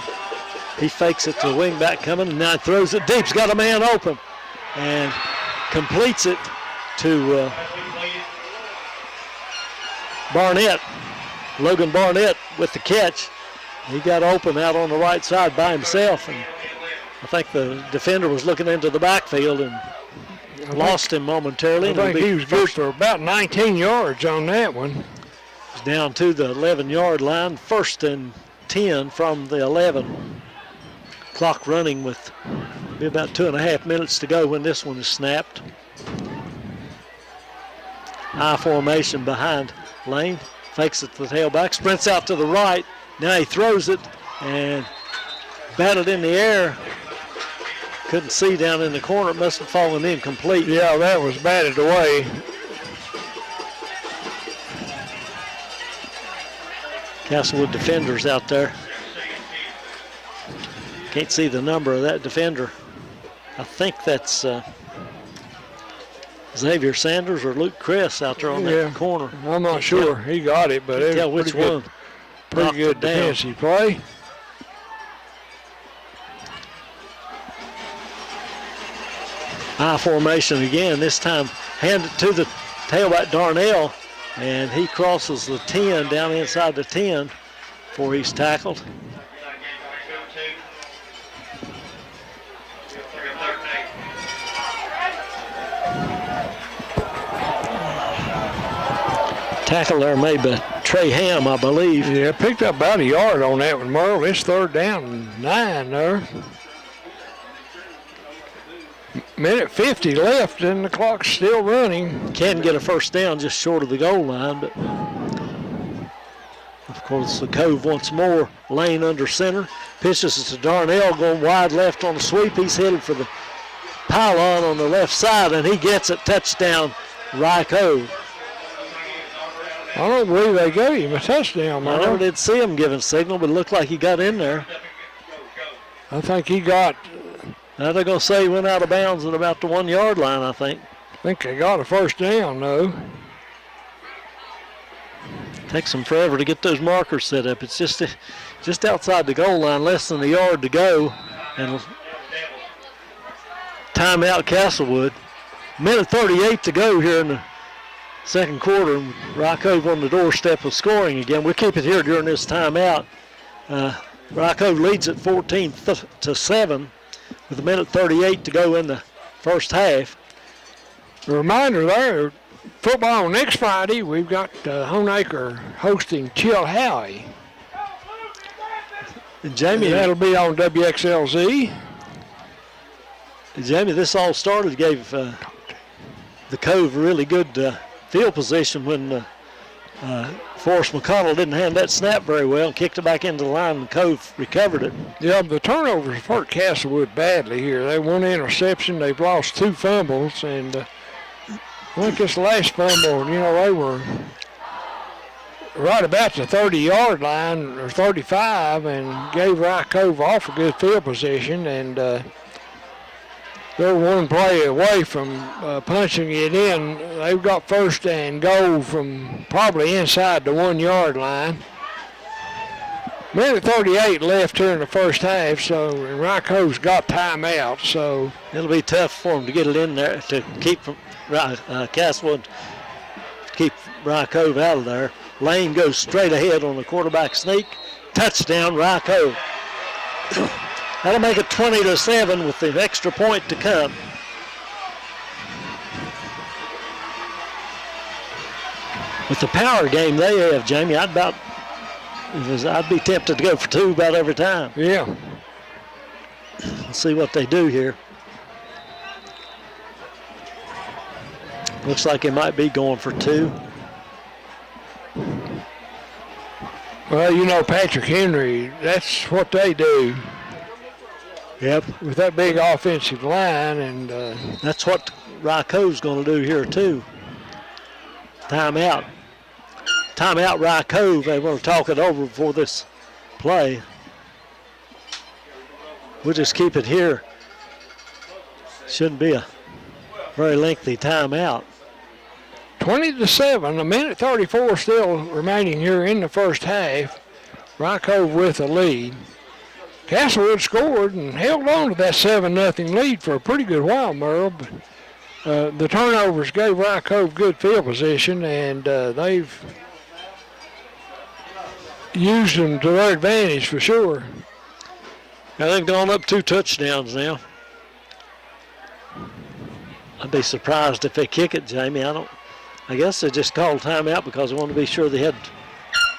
He fakes it to the wingback coming, and now throws it deep. He's got a man open and completes it to Barnett. Logan Barnett with the catch. He got open out on the right side by himself, and I think the defender was looking into the backfield and lost him momentarily. I think he was good for about 19 yards on that one. He's down to the 11-yard line, 1st and 10 from the 11. Clock running with about 2.5 minutes to go when this one is snapped. High formation behind Lane. Fakes it to the tailback, sprints out to the right. Now he throws it and batted in the air. Couldn't see down in the corner. It must have fallen incomplete. Yeah, that was batted away. Castlewood defenders out there. Can't see the number of that defender. I think that's Xavier Sanders or Luke Chris out there on that corner. I'm not sure. He got it, but it tell was which one. pretty good defensive play. I formation again. This time hand it to the tailback Darnell, and he crosses the 10 down inside the 10 before he's tackled. Tackle there made by Trey Ham, I believe. Yeah, picked up about a yard on that one, Merle. It's 3rd down and 9 there. Minute 50 left and the clock's still running. Can get a first down just short of the goal line, but of course the Cove once more. Lane under center. Pitches it to Darnell going wide left on the sweep. He's headed for the pylon on the left side and he gets it. Touchdown, Ryecove. I don't believe they gave him a touchdown, Merle. I never did see him give a signal, but it looked like he got in there. I think he got... Now they're going to say he went out of bounds at about the 1 yard line, I think. I think they got a first down, though. Takes them forever to get those markers set up. It's just outside the goal line, less than a yard to go. And timeout Castlewood. Minute 38 to go here in the second quarter. Ryecove on the doorstep of scoring again. We'll keep it here during this timeout. Ryecove leads at 14-7 with a minute 38 to go in the first half. A reminder there, football next Friday, we've got Honeacre hosting Chilhowie. And Jamie, that'll be on WXLZ. Jamie, this all started, gave the Cove really good field position when Forrest McConnell didn't hand that snap very well, kicked it back into the line, and Cove recovered it. Yeah, the turnovers have hurt Castlewood badly here. They 1 interception, they've lost 2 fumbles, and I think this last fumble, they were right about the 30-yard line or 35 and gave Ryecove off a good field position, and they're 1 play away from punching it in. They've got first and goal from probably inside the 1 yard line. Minute 38 left here in the first half, so Ryecove's got timeout, so it'll be tough for them to get it in there to keep Castlewood, keep Ryecove out of there. Lane goes straight ahead on the quarterback sneak. Touchdown, Ryecove. That'll make it 20-7 with the extra point to come. With the power game they have, Jamie, I'd be tempted to go for 2 about every time. Yeah. Let's see what they do here. Looks like they might be going for 2. Well, Patrick Henry, that's what they do. Yep. With that big offensive line, and that's what Ryecove's going to do here too. Timeout. Timeout, Ryecove. They want to talk it over before this play. We'll just keep it here. Shouldn't be a very lengthy timeout. 20-7, a minute 34 still remaining here in the first half. Ryecove with a lead. Castlewood scored and held on to that 7-0 lead for a pretty good while, Merle. But the turnovers gave Ryecove good field position, and they've used them to their advantage for sure. Now they've gone up 2 touchdowns now. I'd be surprised if they kick it, Jamie. I guess they just called timeout because they want to be sure they had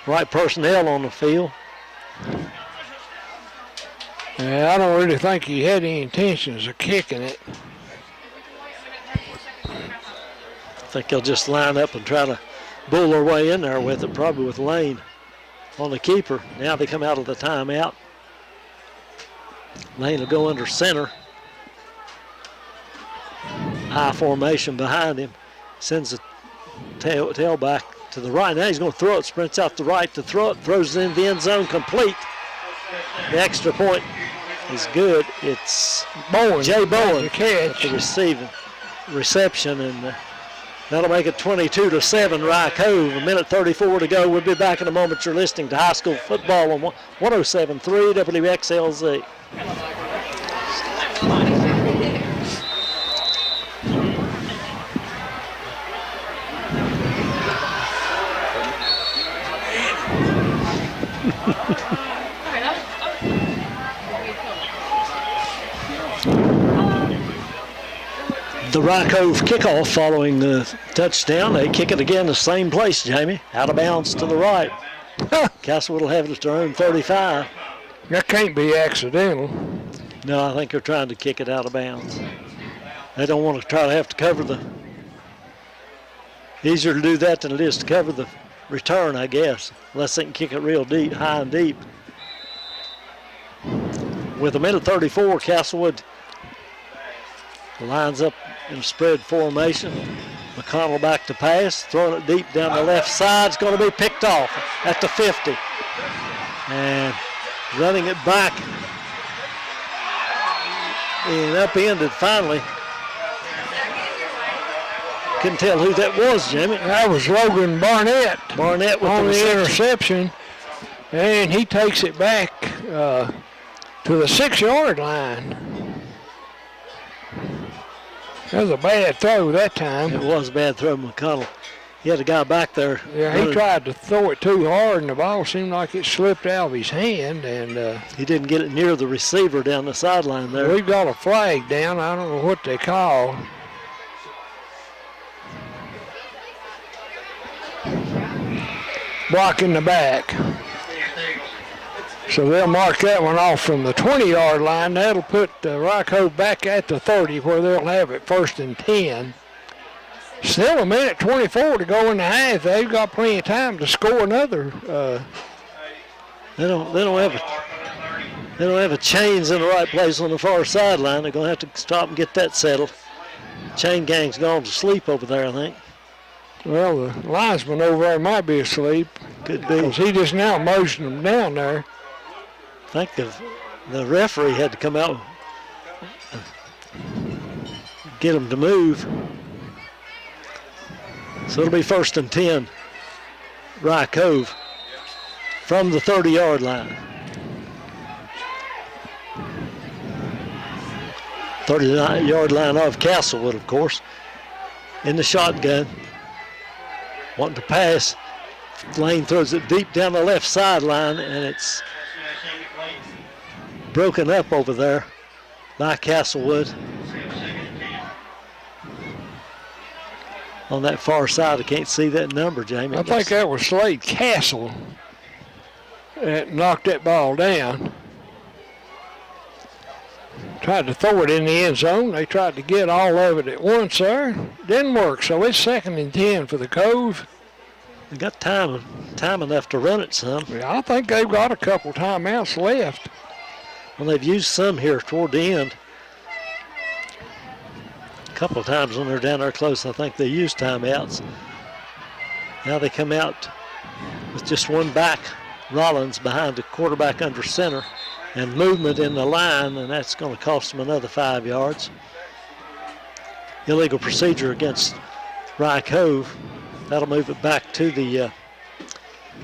right personnel on the field. Yeah, I don't really think he had any intentions of kicking it. I think they'll just line up and try to bull their way in there with it, probably with Lane on the keeper. Now they come out of the timeout. Lane will go under center. I formation behind him. Sends the tailback to the right. Now he's going to throw it, sprints out the right to throw it, throws it in the end zone, complete. The extra point is good. It's Jay Bowen at the reception, and that'll make it 22-7, Ryecove. 1:34 to go. We'll be back in a moment. You're listening to high school football on 107.3 WXLZ. The Ryecove kickoff following the touchdown. They kick it again the same place, Jamie. Out of bounds to the right. Castlewood will have it at their own 35. That can't be accidental. No, I think they're trying to kick it out of bounds. They don't want to try to have to cover the... Easier to do that than it is to cover the return, I guess. Unless they can kick it real deep, high and deep. With 1:34, Castlewood lines up in a spread formation. McConnell back to pass, throwing it deep down the left side. It's going to be picked off at the 50. And running it back and upended finally. Couldn't tell who that was, Jimmy. That was Logan Barnett. Barnett with on the interception. And he takes it back to the 6-yard line. That was a bad throw that time. It was a bad throw, McConnell. He had a guy back there. Yeah, he tried to throw it too hard, and the ball seemed like it slipped out of his hand. And he didn't get it near the receiver down the sideline there. We've got a flag down. I don't know what they call. Blocking the back. So they'll mark that one off from the 20-yard line. That'll put Ryecove back at the 30 where they'll have it 1st and 10. Still 1:24 to go in the half. They've got plenty of time to score another. They don't have a chains in the right place on the far sideline. They're going to have to stop and get that settled. Chain gang's gone to sleep over there, I think. Well, the linesman over there might be asleep. Could be. Because he just now motioned them down there. I think the referee had to come out and get them to move. So it'll be 1st and 10, Ryecove, from the 30-yard line. 30-yard line of Castlewood, of course, in the shotgun. Wanting to pass. Lane throws it deep down the left sideline, and it's broken up over there by Castlewood. On that far side, I can't see that number, Jamie. I think that was Slade Castle that knocked that ball down. Tried to throw it in the end zone. They tried to get all of it at once there. Didn't work, so it's 2nd and 10 for the Cove. They got time enough to run it some. Yeah, I think they've got a couple timeouts left. Well, they've used some here toward the end. A couple of times when they're down there close, I think they use timeouts. Now they come out with just one back, Rollins, behind the quarterback under center, and movement in the line, and that's going to cost them another 5 yards. Illegal procedure against Ryecove. That'll move it back to the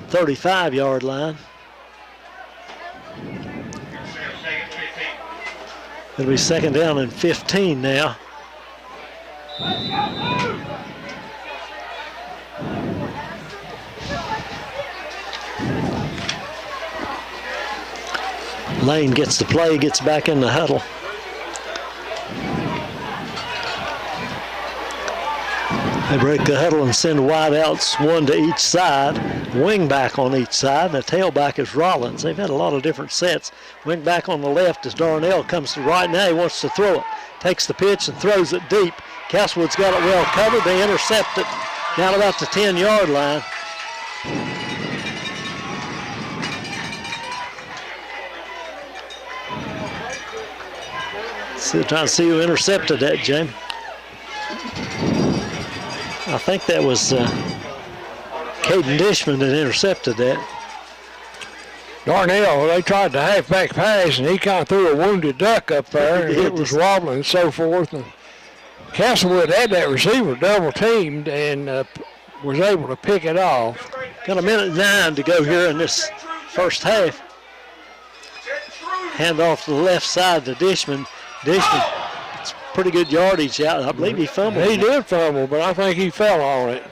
35-yard line. It'll be 2nd down and 15 now. Lane gets the play, gets back in the huddle. They break the huddle and send wideouts, one to each side, wing back on each side, and the tailback is Rollins. They've had a lot of different sets. Wing back on the left as Darnell comes to right. Now he wants to throw it. Takes the pitch and throws it deep. Castlewood's got it well covered. They intercept it down about the 10-yard line. Still trying to see who intercepted that, Jamie. I think that was Caden Dishman had intercepted that. Darnell, they tried the halfback pass, and he kind of threw a wounded duck up there. And it was wobbling and so forth. And Castlewood had that receiver double teamed and was able to pick it off. Got a minute 9 to go here in this first half. Hand off to the left side to Dishman. Dishman, it's pretty good yardage out. I believe he fumbled. He did fumble, but I think he fell on it.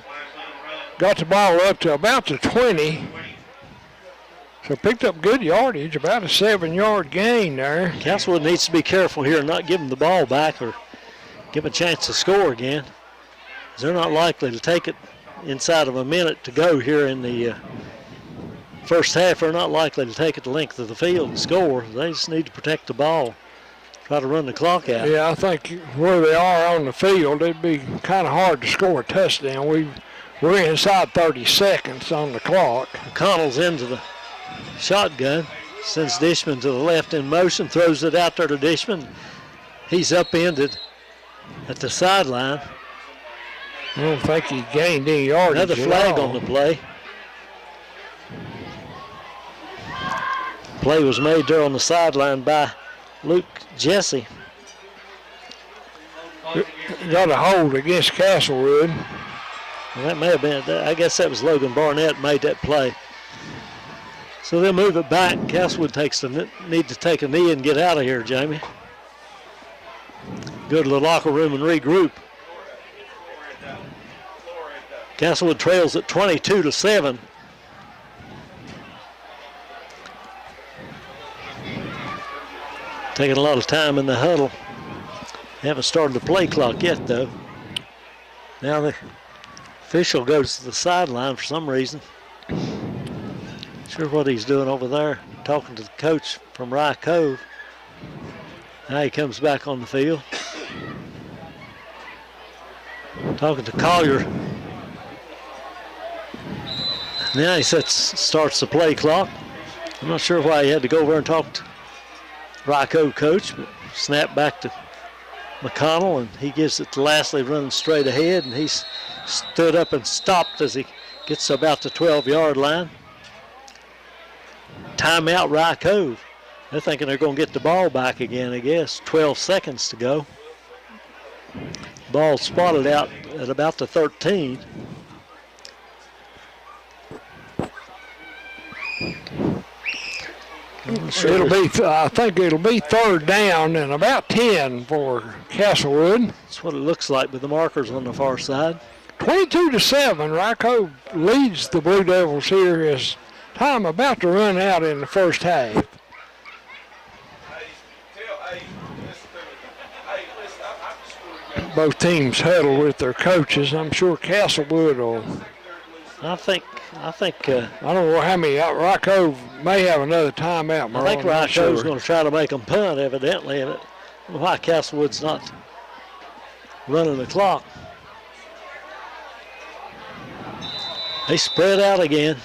Got the ball up to about the 20. So picked up good yardage, about a 7-yard gain there. Castlewood needs to be careful here and not give them the ball back or give them a chance to score again. They're not likely to take it inside of a minute to go here in the first half. They're not likely to take it the length of the field and score. They just need to protect the ball, try to run the clock out. Yeah, I think where they are on the field, it'd be kind of hard to score a touchdown. We're inside 30 seconds on the clock. McConnell's into the shotgun, sends Dishman to the left in motion, throws it out there to Dishman. He's upended at the sideline. I don't think he gained any yardage. Another flag on the play. Play was made there on the sideline by Luke Jesse. Got a hold against Castlewood. Well, that may have been, I guess that was Logan Barnett made that play. So they'll move it back. Castlewood need to take a knee and get out of here, Jamie. Go to the locker room and regroup. Castlewood trails at 22-7. Taking a lot of time in the huddle. Haven't started the play clock yet, though. Now the official goes to the sideline for some reason. Sure what he's doing over there, talking to the coach from Ryecove. Now he comes back on the field. Talking to Collier. Now he starts the play clock. I'm not sure why he had to go over and talk to Ryecove coach, but snap back to McConnell, and he gives it to Lastly running straight ahead, and he's stood up and stopped as he gets to about the 12-yard line. Timeout, Ryecove. They're thinking they're going to get the ball back again, I guess. 12 seconds to go. Ball spotted out at about the 13. I think it'll be third down and about 10 for Castlewood. That's what it looks like with the markers on the far side. 22-7, Ryecove leads the Blue Devils here as time about to run out in the first half. Both teams huddle with their coaches. I'm sure Castlewood will. I think. I don't know how many. Ryecove may have another timeout. I think Ryecove's going to try to make them punt, evidently. And I don't know why Castlewood's not running the clock. They spread out again.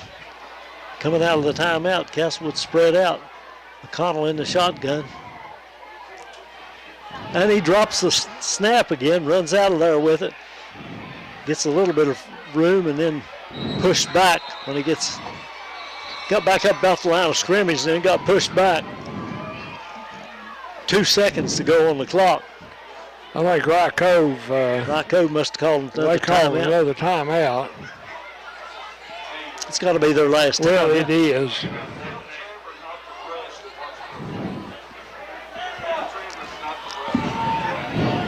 Coming out of the timeout, Castlewood spread out. McConnell in the shotgun. And he drops the snap again, runs out of there with it. Gets a little bit of room and then pushed back when he got back up about the line of scrimmage and then got pushed back. 2 seconds to go on the clock. I think Ryecove must have called another timeout. It's got to be their last time. Well, it is.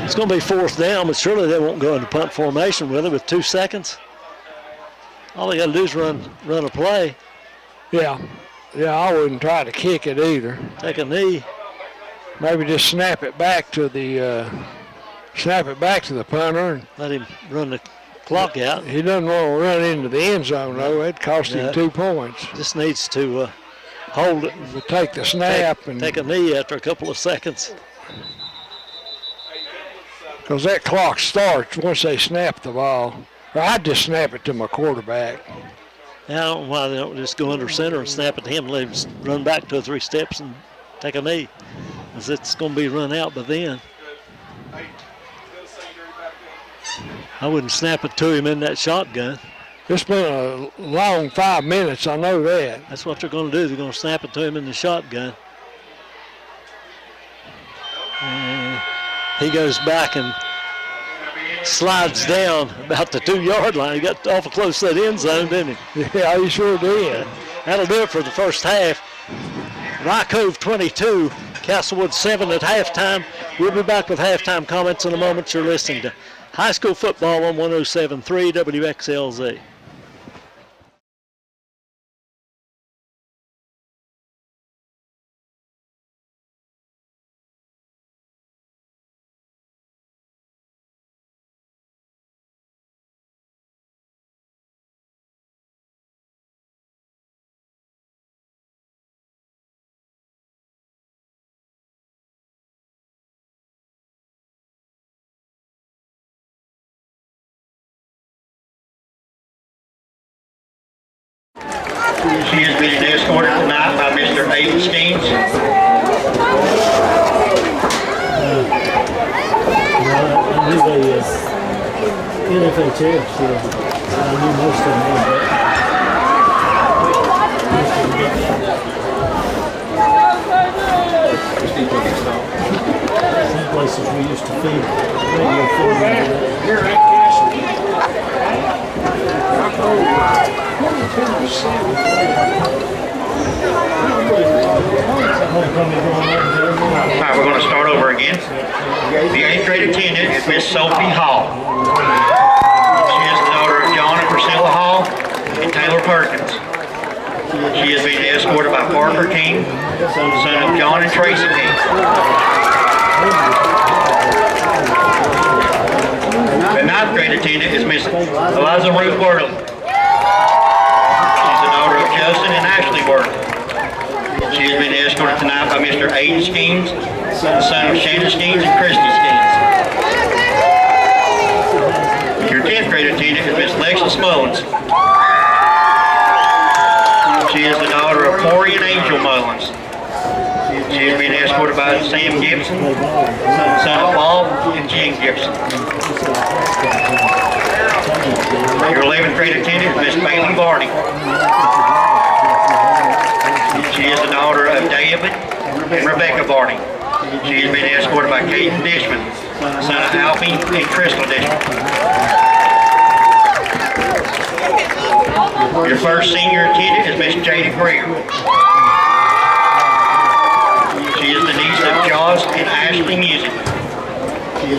It's going to be fourth down, but surely they won't go into punt formation with it with 2 seconds. All they got to do is run a play. Yeah, I wouldn't try to kick it either. Take a knee. Maybe just snap it back to the punter and let him run the clock out. He doesn't want to run into the end zone though. It cost him 2 points. Just needs to hold it. We'll take the snap and take a knee after a couple of seconds. Because that clock starts once they snap the ball. Or I'd just snap it to my quarterback. I don't know why they don't just go under center and snap it to him and let him run back 2 or 3 steps and take a knee. Because it's going to be run out by then. I wouldn't snap it to him in that shotgun. It's been a long 5 minutes, I know that. That's what they're going to do. They're going to snap it to him in the shotgun. And he goes back and slides down about the 2-yard line. He got awful close to that end zone, didn't he? Yeah, he sure did. That'll do it for the first half. Ryecove 22, Castlewood 7 at halftime. We'll be back with halftime comments in a moment. You're listening to high school football on 107.3 WXLZ. She is being escorted tonight by Mr. Aiden Skeens. I knew they NFL champs. I knew most of them. Some places we used to feed radio food. Here at Alright, we're going to start over again. The 8th grade attendant is Miss Sophie Hall. She is the daughter of John and Priscilla Hall and Taylor Perkins. She is being escorted by Parker King, son of John and Tracy King. The 9th grade attendant is Miss Eliza Ruth Worley. She's the daughter of Justin and Ashley Worley. She has been escorted tonight by Mr. Aiden Skeens, the son of Shannon Skeens and Christy Skeens. Your 10th grade attendant is Miss Lexus Mullins. She is the daughter of Corey and Angel Mullins. She has been escorted by Sam Gibson, son of Paul and Jen Gibson. Your 11th grade attendant is Miss Bailey Barney. She is the daughter of David and Rebecca Barney. She has been escorted by Caden Dishman, son of Alfie and Crystal Dishman. Your first senior attendant is Miss Jada Greer. She is the niece of Josh and Ashley Music.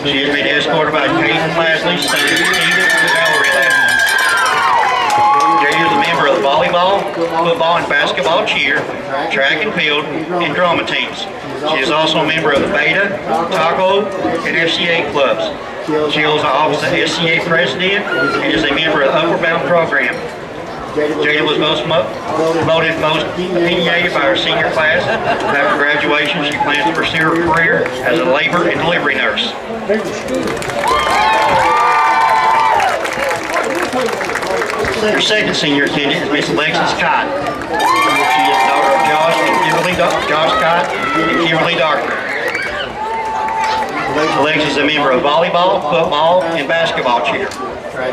She has been escorted by Caden Lasley, son of Stephen and Valerie Lasley. Jada is a member of the volleyball, football, and basketball cheer, track and field, and drama teams. She is also a member of the Beta, Taco, and FCA clubs. She holds the office of SCA president and is a member of the Upward Bound program. Jada was voted most opinionated by her senior class. After graduation, she plans to pursue her career as a labor and delivery nurse. Your second senior attendant is Miss Alexis Cott. She is the daughter of Josh Cott and Kimberly Doctor. Alexis is a member of volleyball, football, and basketball cheer,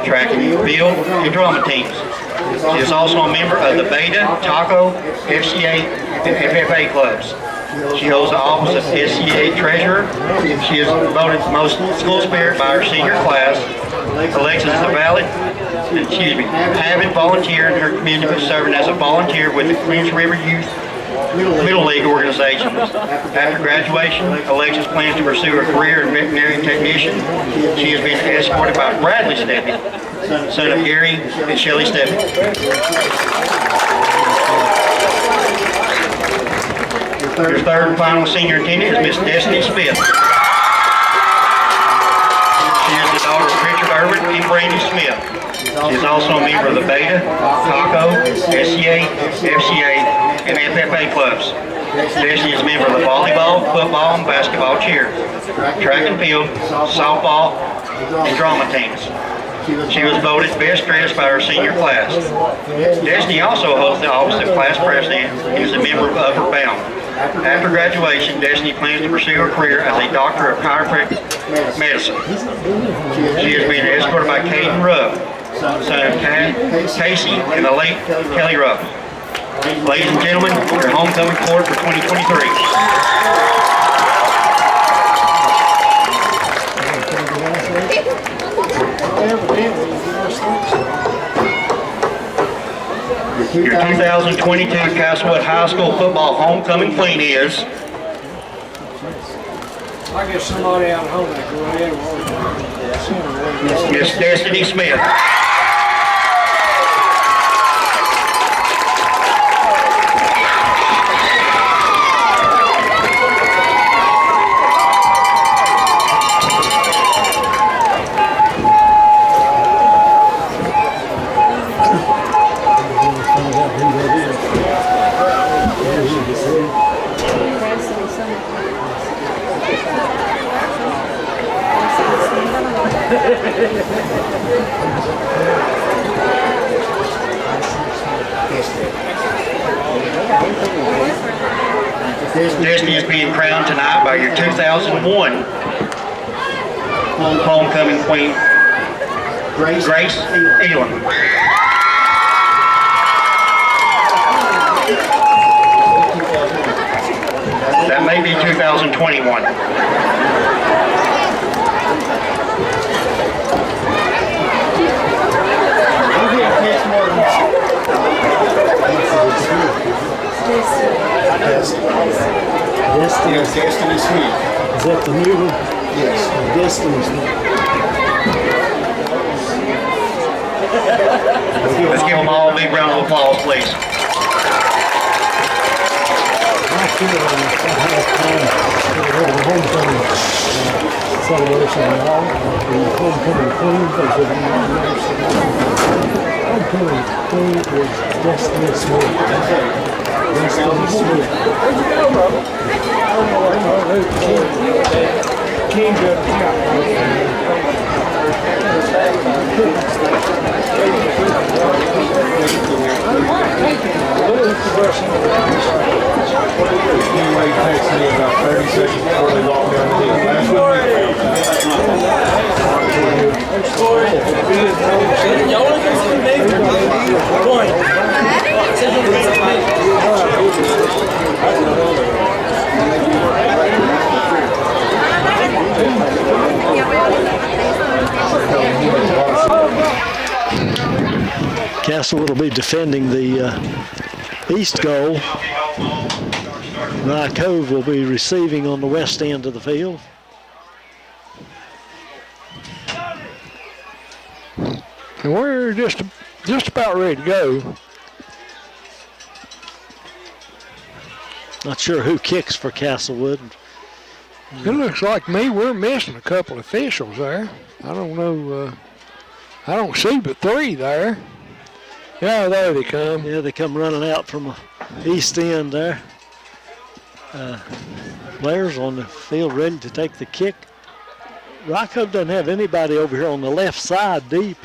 track and field, and drama teams. She is also a member of the Beta, Taco, FCA, and FFA clubs. She holds the office of SCA treasurer. She is voted most school spirit by her senior class. Alexis is a avid volunteer in her community, serving as a volunteer with the Clinch River Youth Middle League organization. After graduation, Alexis plans to pursue a career in veterinary technician. She has been escorted by Bradley Steppy, son of Gary and Shelley Steppy. Your third and final senior attendant is Miss Destiny Smith. She is the daughter of Richard Irvin and Brandy Smith. She is also a member of the Beta, Taco, SCA, FCA, and FFA clubs. Destiny is a member of the volleyball, football, and basketball cheer, track and field, softball, and drama teams. She was voted best dressed by her senior class. Destiny also holds the office of class president and is a member of Upward Bound. After graduation, Destiny plans to pursue her career as a doctor of chiropractic medicine. She has been escorted by Caden Rubb, son of Casey and the late Kelly Ruff. Ladies and gentlemen, your homecoming court for 2023. Your 2022 Castlewood High School football homecoming queen is I guess somebody out home that go ahead and Miss Destiny Smith. Destiny is being crowned tonight by your 2001 homecoming queen, Grace Elam. That may be 2021. Destiny Smith. Is that the new one? Yes. Destiny Smith. Let's give them all a big round of applause, please. I feel like I have time to go to the homecoming celebration and all. The homecoming queen, because of the homecoming queen is Destiny Smith. Destiny Smith. King Anyway, it takes me about 30 seconds before they walk down the hill. Castlewood will be defending the east goal. Ryecove will be receiving on the west end of the field. And we're just about ready to go. Not sure who kicks for Castlewood. It looks like we're missing a couple of officials there. I don't know. I don't see but 3 there. Yeah, there they come. Yeah, they come running out from the east end there. Players on the field ready to take the kick. Ryecove doesn't have anybody over here on the left side deep.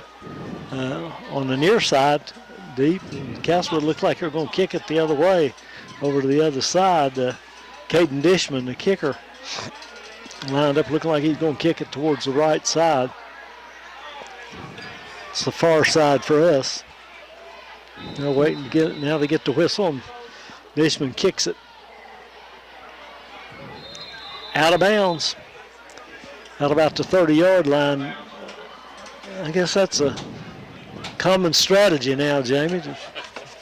On the near side deep. Castlewood looks like they're going to kick it the other way over to the other side. Caden Dishman, the kicker, lined up looking like he's going to kick it towards the right side. It's the far side for us. They're waiting to get it. Now they get the whistle, and Dishman kicks it out of bounds, out about the 30-yard line. I guess that's a common strategy now, Jamie, to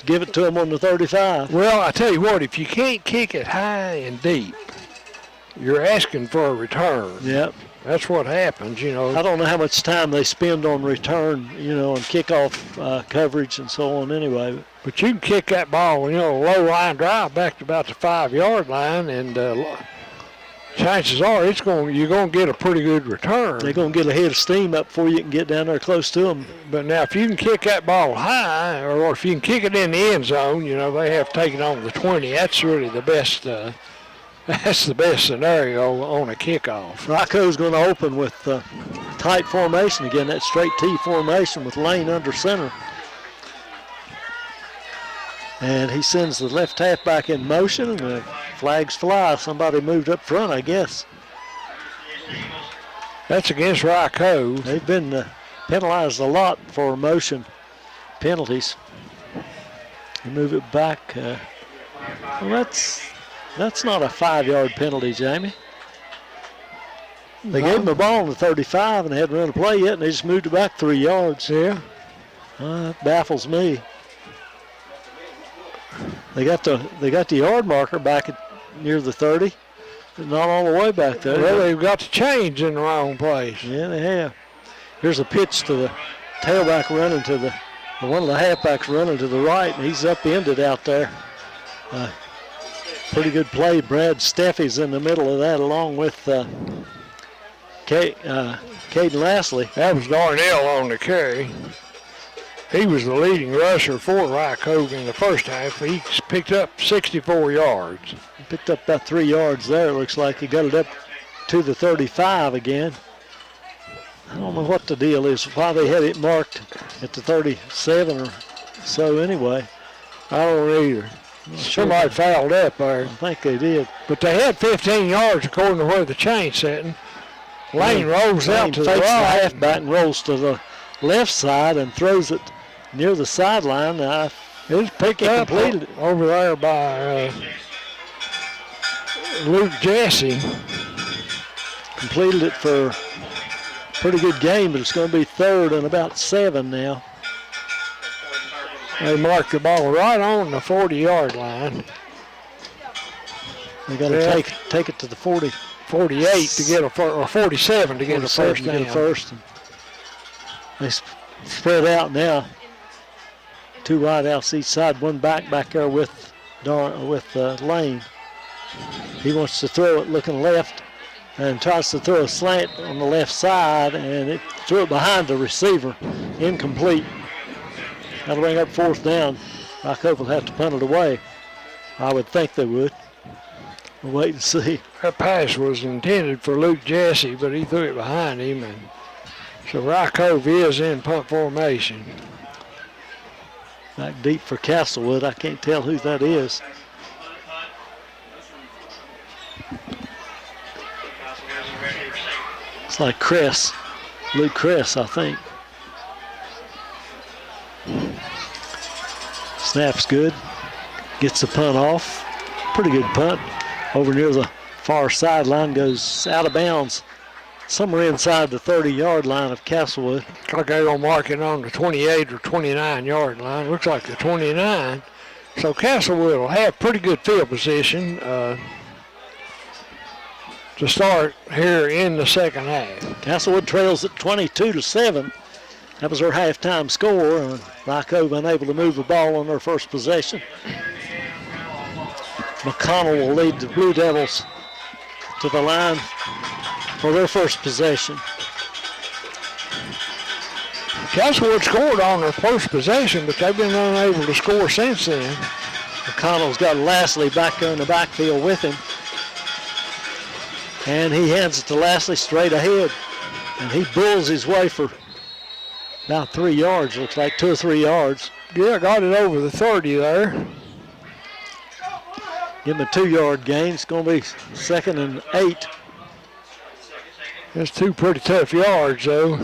give it to them on the 35. Well, I tell you what, if you can't kick it high and deep, you're asking for a return. Yep. That's what happens, you know. I don't know how much time they spend on return, you know, and kickoff coverage and so on anyway. But you can kick that ball, you know, low line drive back to about the 5-yard line, and chances are you're going to get a pretty good return. They're going to get a head of steam up before you can get down there close to them. But now if you can kick that ball high, or if you can kick it in the end zone, you know, they have taken on the 20. That's really the best. That's the best scenario on a kickoff. Rocco's going to open with tight formation again, that straight T formation with Lane under center. And he sends the left halfback in motion, and the flags fly. Somebody moved up front, I guess. That's against Ryecove. They've been penalized a lot for motion penalties. You move it back. Well, that's not a 5-yard penalty, Jamie. They gave him the ball on the 35 and they hadn't run a play yet, and they just moved it back 3 yards. Yeah. That baffles me. They got the yard marker back near the 30, but not all the way back there. Well, they've got the chains in the wrong place. Yeah, they have. Here's a pitch to the tailback running to the one of the halfbacks running to the right, and he's upended out there. Pretty good play. Brad Steffi's in the middle of that, along with Caden Lastly. That was Darnell on the carry. He was the leading rusher for Ryecove in the first half. He picked up 64 yards. He picked up about 3 yards there. It looks like he got it up to the 35 again. I don't know what the deal is, why they had it marked at the 37 or so anyway. I don't either. Somebody fouled up there. I think they did. But they had 15 yards according to where the chain's setting. Lane rolls out to the right. The halfback and rolls to the left side and throws it near the sideline. It's picked up completed over there by Luke Jesse. Completed it for a pretty good game, but it's going to be 3rd and about 7 now. They marked the ball right on the 40-yard line. They got to take it to the 40. 48 to get or 47 to get a first down. And they spread out now. 2 wide outs each side. One back there with Lane. He wants to throw it looking left and tries to throw a slant on the left side, and it threw it behind the receiver. Incomplete. That'll bring up 4th down. Ryecove will have to punt it away. I would think they would. We'll wait and see. That pass was intended for Luke Jesse, but he threw it behind him, and so Ryecove is in punt formation. Back deep for Castlewood. I can't tell who that is. It's like Cress, Luke Cress, I think. Snap's good. Gets the punt off. Pretty good punt. Over near the far sideline, goes out of bounds somewhere inside the 30-yard line of Castlewood. Looks like they're going to mark it on the 28 or 29-yard line. Looks like the 29. So Castlewood will have pretty good field position to start here in the second half. Castlewood trails at 22-7. That was their halftime score. Ryecove unable to move the ball on their first possession. McConnell will lead the Blue Devils to the line for their first possession. Castlewood scored on their first possession, but they've been unable to score since then. McConnell's got Lastly back there in the backfield with him. And he hands it to Lastly straight ahead. And he bulls his way for about 3 yards, looks like 2 or 3 yards. Yeah, got it over the 30 there. Give him a 2-yard gain. It's going to be 2nd and 8. That's 2 pretty tough yards, though.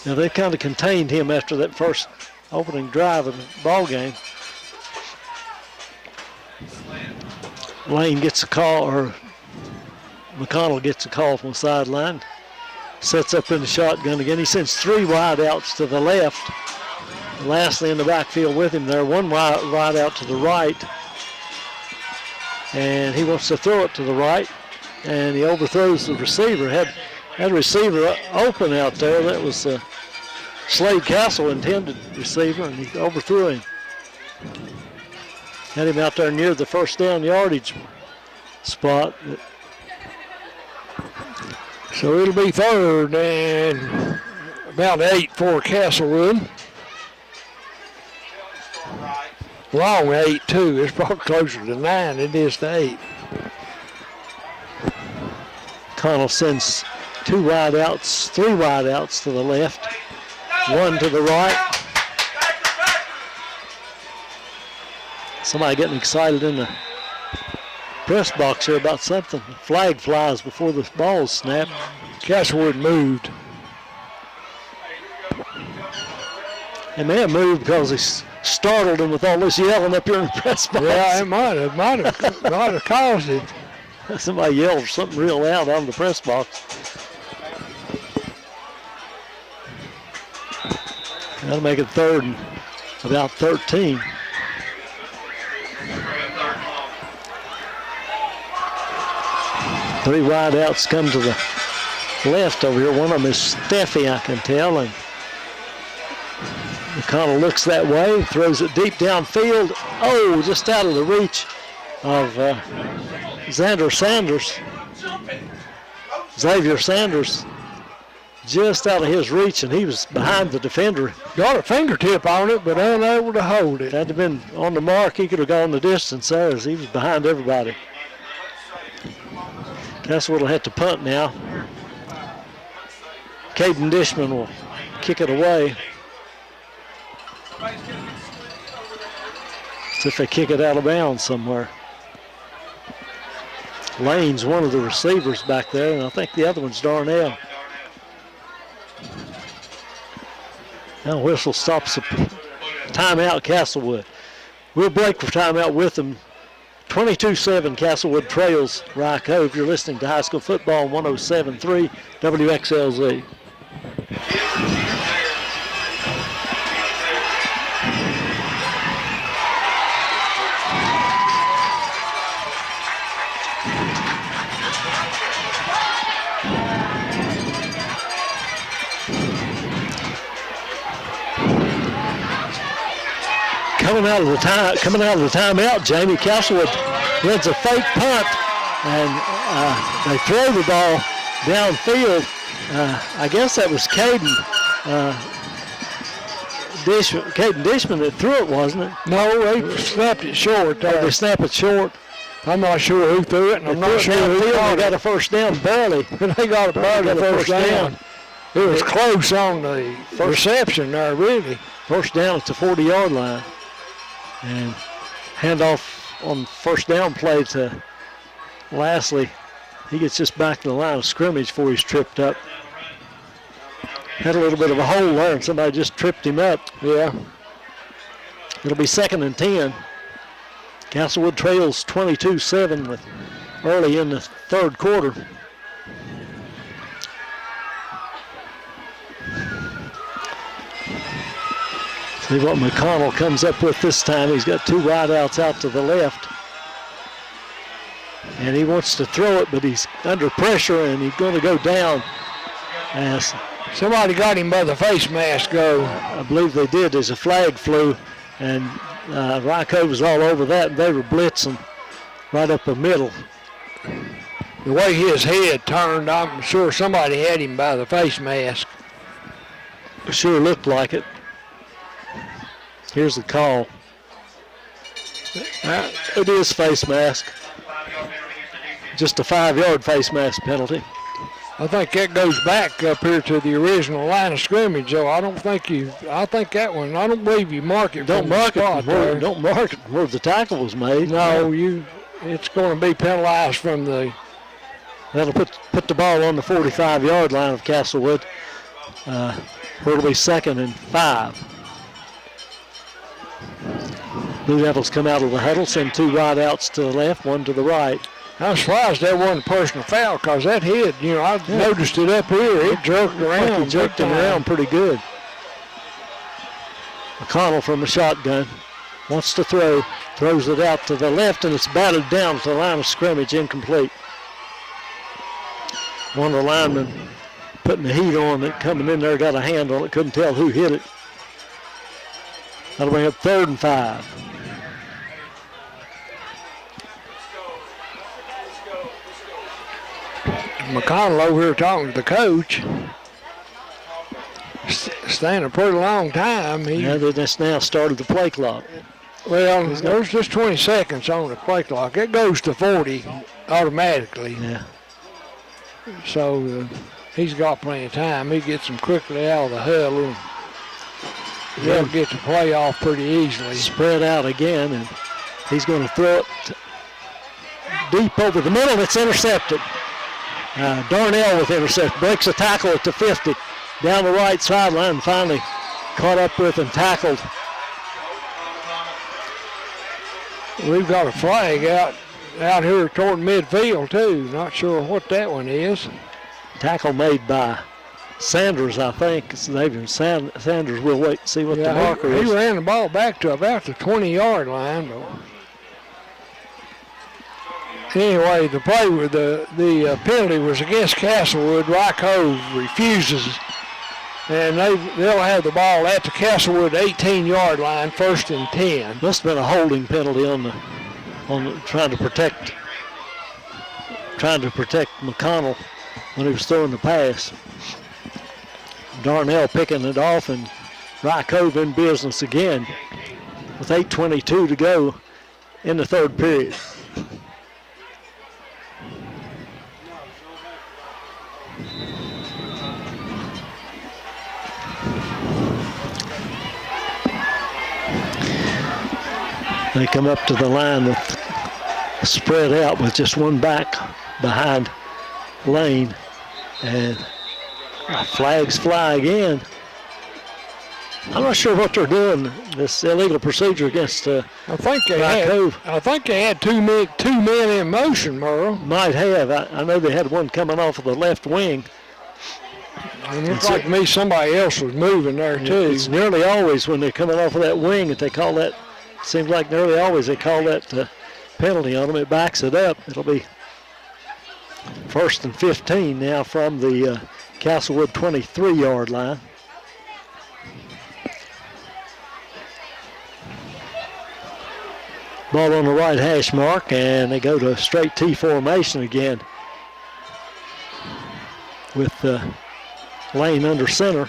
Now, they kind of contained him after that first opening drive of the ball game. Lane gets a call, or McConnell gets a call from the sideline. Sets up in the shotgun again. He sends 3 wide outs to the left. Lastly in the backfield with him there. 1 wide out to the right. And he wants to throw it to the right. And he overthrows the receiver. Had a receiver open out there. That was Slade Castle intended receiver, and he overthrew him. Had him out there near the first down yardage spot. So it'll be 3rd and about 8 for Castlewood. Long 8 too. It's probably closer to 9 than it is to 8. Connell sends 2 wide outs, 3 wide outs to the left, 1 to the right. Somebody getting excited in the press box here about something. Flag flies before the ball is snapped. Castlewood moved. It may have moved because he startled him with all this yelling up here in the press box. Yeah, it might have caused it. Somebody yelled something real loud out of the press box. That'll make it third and about 13. Three wideouts come to the left over here. One of them is Steffi, I can tell. And McConnell looks that way, throws it deep downfield. Oh, just out of the reach of Xavier Sanders. Just out of his reach, and he was behind the defender. Got a fingertip on it, but unable to hold it. Had to have been on the mark. He could have gone the distance there as he was behind everybody. Castlewood will have to punt now. Caden Dishman will kick it away. See if they kick it out of bounds somewhere. Lane's one of the receivers back there, and I think the other one's Darnell. Now whistle stops the timeout, Castlewood. We'll break for timeout with them. 22-7, Castlewood trails Ryecove. You're listening to high school football on 107.3 WXLZ. Coming out of the timeout, Jamie, Castlewood runs a fake punt, and they throw the ball downfield. I guess that was Caden Dishman that threw it, wasn't it? No, they snapped it short. They snapped it short. I'm not sure who threw it, and I'm not sure who got it. They got a first down barely. They got a barely first down. It was close on the reception there, really. First down at the 40-yard line. And handoff on first down play to Lastly. He gets just back to the line of scrimmage before he's tripped up. Had a little bit of a hole there, and somebody just tripped him up. Yeah. It'll be 2nd and 10. Castlewood trails 22-7 with early in the third quarter. See what McConnell comes up with this time. He's got two wideouts out to the left. And he wants to throw it, but he's under pressure, and he's going to go down. As somebody got him by the face mask, I believe they did as a flag flew. And Ryecove was all over that, and they were blitzing right up the middle. The way his head turned, I'm sure somebody had him by the face mask. Sure looked like it. Here's the call. It is face mask. Just a 5-yard face mask penalty. I think that goes back up here to the original line of scrimmage, though. I think that one, I don't believe you mark it. Don't mark it. Don't mark it where the tackle was made. No, it's going to be penalized from the. That'll put the ball on the 45-yard line of Castlewood. Where it'll be 2nd and 5. Blue Devils come out of the huddle, send two wideouts to the left, one to the right. I'm surprised that wasn't a personal foul, because that hit, I noticed it up here. It jerked around. He jerked him around pretty good. McConnell from the shotgun wants to throw, throws it out to the left, and it's batted down to the line of scrimmage, incomplete. One of the linemen putting the heat on it, coming in there, got a hand on it, couldn't tell who hit it. That'll bring up 3rd and 5. McConnell over here talking to the coach. Staying a pretty long time. They just now started the play clock. Well, there's just 20 seconds on the play clock. It goes to 40 automatically. Yeah. So he's got plenty of time. He gets them quickly out of the huddle, and they'll get the play off pretty easily. Spread out again, and he's going to throw it deep over the middle. It's intercepted. Darnell with intercept, breaks a tackle at the 50, down the right sideline, finally caught up with and tackled. We've got a flag out here toward midfield too. Not sure what that one is. Tackle made by Sanders, I think. It's David Sanders. We'll wait and see what the marker is. He ran the ball back to about the 20-yard line. But anyway, the play with the penalty was against Castlewood. Ryecove refuses, and they'll have the ball at the Castlewood 18-yard line, 1st and 10. Must have been a holding penalty on the trying to protect McConnell when he was throwing the pass. Darnell picking it off, and Ryecove in business again with 8:22 to go in the 3rd period. They come up to the line with spread out with just one back behind Lane, and flags fly again. I'm not sure what they're doing, this illegal procedure against I think they had two men in motion, Merle. Might have. I know they had one coming off of the left wing. And it looks like to me somebody else was moving there too. It's nearly always when they're coming off of that wing that they call that. Seems like nearly always they call that penalty on them. It backs it up. It'll be 1st and 15 now from the Castlewood 23-yard line. Ball on the right hash mark, and they go to a straight T formation again with Lane under center.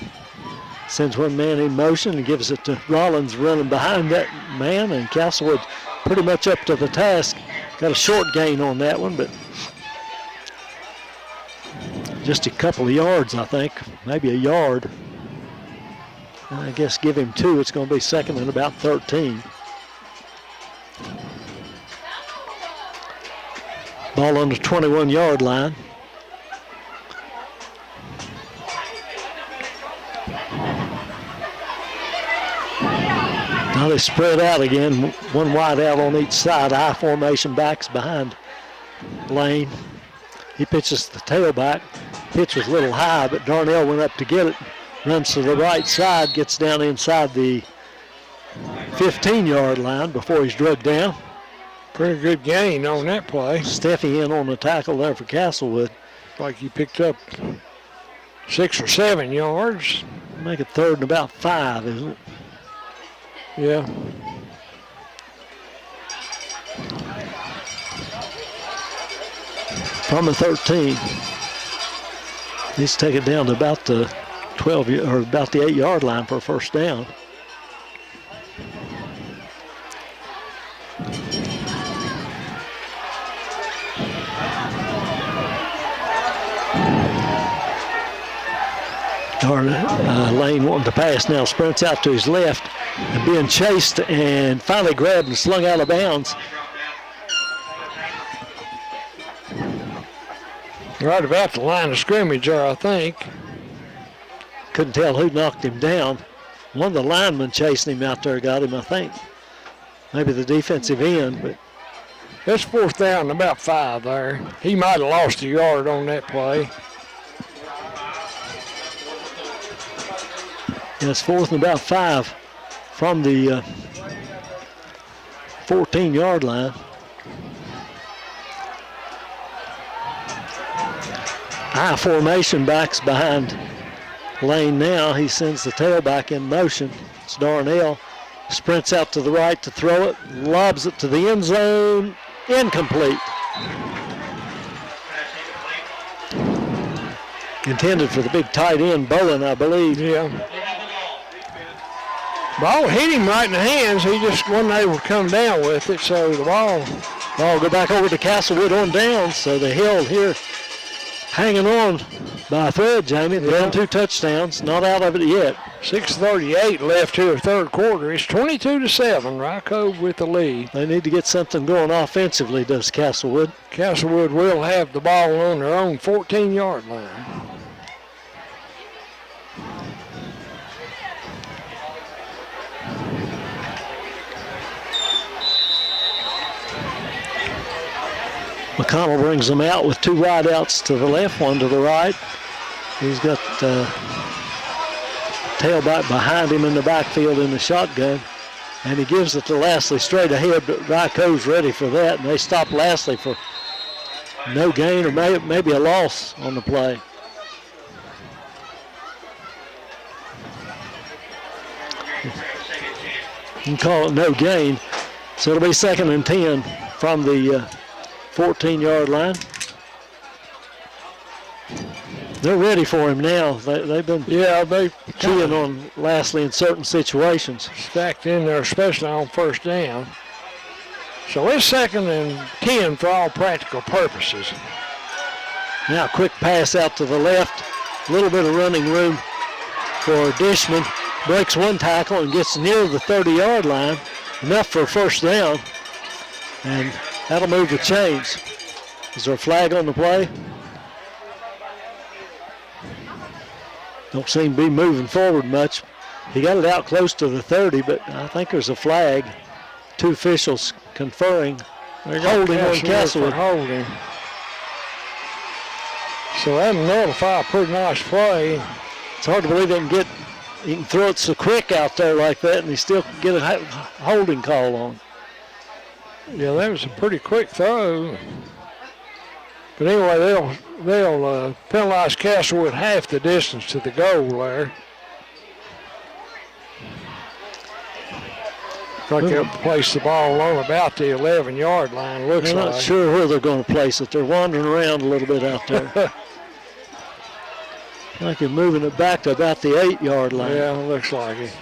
Sends one man in motion and gives it to Rollins running behind that man, and Castlewood pretty much up to the task. Got a short gain on that one, but just a couple of yards, I think, maybe a yard. And I guess give him 2. It's going to be 2nd and about 13. Ball on the 21-yard line. Now they spread out again, one wide out on each side. I formation backs behind Lane. He pitches the tailback. Pitch was a little high, but Darnell went up to get it. Runs to the right side, gets down inside the 15-yard line before he's drugged down. Pretty good gain on that play. Steffi in on the tackle there for Castlewood. Like he picked up 6 or 7 yards. Make it 3rd and about 5, isn't it? Yeah. From the 13. He's taken down to about the 12 or about the 8-yard line for a 1st down. Lane wanting to pass now, sprints out to his left and being chased and finally grabbed and slung out of bounds. Right about the line of scrimmage there, I think. Couldn't tell who knocked him down. One of the linemen chasing him out there got him, I think. Maybe the defensive end, but it's 4th down and about 5 there. He might have lost a yard on that play. Yeah, it's 4th and about 5 from the 14-yard line. I formation backs behind Lane now. He sends the tailback in motion. It's Darnell. Sprints out to the right to throw it. Lobs it to the end zone. Incomplete. Intended for the big tight end, Bowen, I believe. Yeah. Ball hit him right in the hands. He just wasn't able to come down with it, so the ball go back over to Castlewood on down. So the Hill here hanging on by a thread, Jamie. Down 2 touchdowns. Not out of it yet. 6:38 left here, third quarter. It's 22-7. Ryecove with the lead. They need to get something going offensively, does Castlewood. Castlewood will have the ball on their own 14-yard line. McConnell brings them out with 2 wideouts to the left, 1 to the right. He's got tailback behind him in the backfield in the shotgun. And he gives it to Lastly straight ahead, but Rycove's ready for that. And they stop Lastly for no gain or maybe a loss on the play. You can call it no gain. So it'll be 2nd and 10 from the 14-yard line. They're ready for him now. They've been keying on Lastly in certain situations. Stacked in there, especially on first down. So it's 2nd and 10 for all practical purposes. Now quick pass out to the left. A little bit of running room for Dishman. Breaks 1 tackle and gets near the 30-yard line. Enough for a first down. And that'll move the chains. Is there a flag on the play? Don't seem to be moving forward much. He got it out close to the 30, but I think there's a flag. 2 officials conferring. Holding on Castlewood. Holding. So that nullify a pretty nice play. It's hard to believe he can throw it so quick out there like that and he still can get a holding call on. Yeah, that was a pretty quick throw. But anyway, they'll penalize Castlewood half the distance to the goal there. Like they'll place the ball on about the 11-yard line, looks like. They're not sure where they're going to place it. They're wandering around a little bit out there. Like they're moving it back to about the 8-yard line. Yeah, looks like it.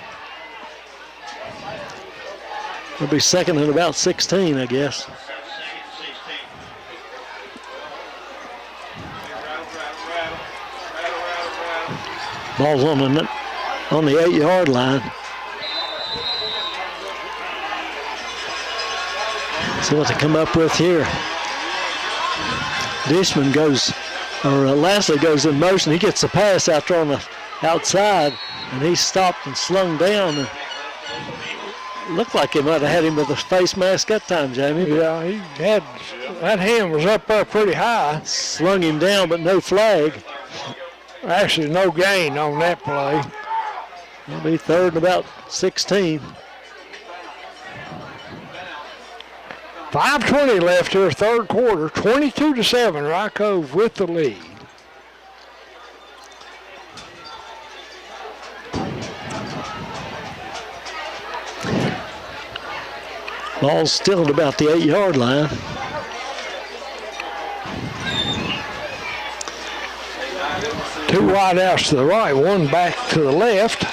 It'll be 2nd and about 16, I guess. Ball's on the 8-yard line. See what they come up with here. Dishman Lastly goes in motion. He gets the pass out there on the outside, and he's stopped and slung down. And looked like he might have had him with a face mask that time, Jamie. Yeah, he had, that hand was up there pretty high. Slung him down, but no flag. Actually, no gain on that play. It'll be 3rd and about 16. 5:20 left here, third quarter, 22-7. Ryecove with the lead. Ball's still at about the 8-yard line. Two wideouts to the right, 1 back to the left.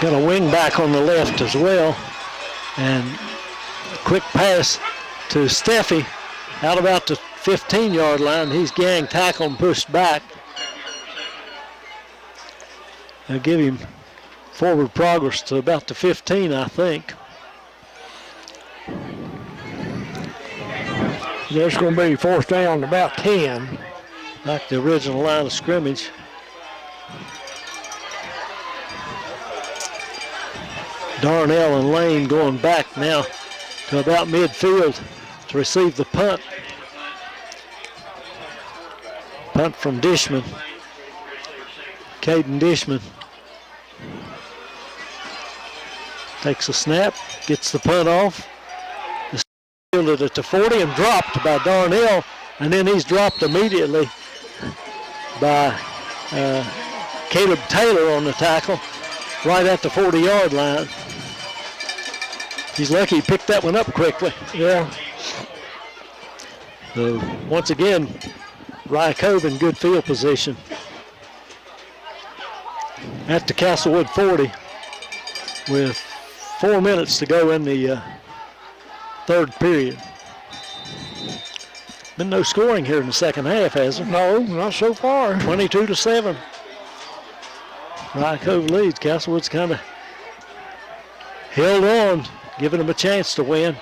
Got a wing back on the left as well. And a quick pass to Steffi out about the 15-yard line. He's gang tackled and pushed back. They'll give him forward progress to about the 15, I think. There's going to be 4th down to about 10. Like the original line of scrimmage. Darnell and Lane going back now to about midfield to receive the punt. Punt from Dishman. Caden Dishman takes a snap, gets the punt off. Fielded at the 40 and dropped by Darnell, and then he's dropped immediately by Caleb Taylor on the tackle right at the 40-yard line. He's lucky he picked that one up quickly. Yeah. So once again, Ryecove in good field position. At the Castlewood 40 with 4 minutes to go in the third period. Been no scoring here in the second half, has there? No, not so far. 22-7. Ryecove leads. Castlewood's kind of held on, giving them a chance to win.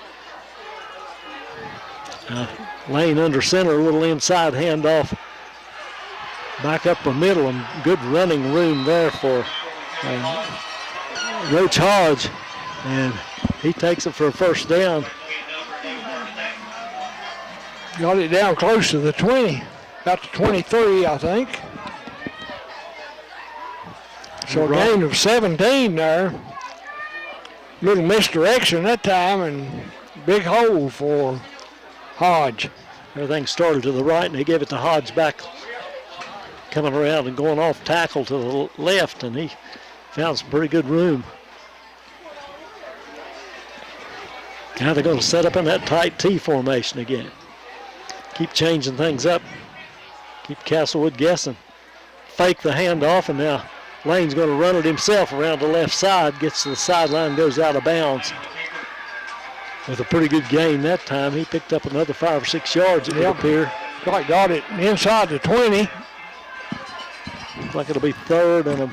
Lane under center, a little inside handoff. Back up the middle, and good running room there for Roach Hodge. And he takes it for a first down. Got it down close to the 20, about the 23, I think. So a gain of 17 there. Little misdirection that time, and big hole for Hodge. Everything started to the right, and they gave it to Hodge back, coming around and going off tackle to the left, and he found some pretty good room. Now they're going to set up in that tight T formation again. Keep changing things up. Keep Castlewood guessing. Fake the handoff, and now Lane's going to run it himself around the left side, gets to the sideline, goes out of bounds. With a pretty good gain that time. He picked up another 5 or 6 yards, it would appear. Got it inside the 20. Looks like it'll be third and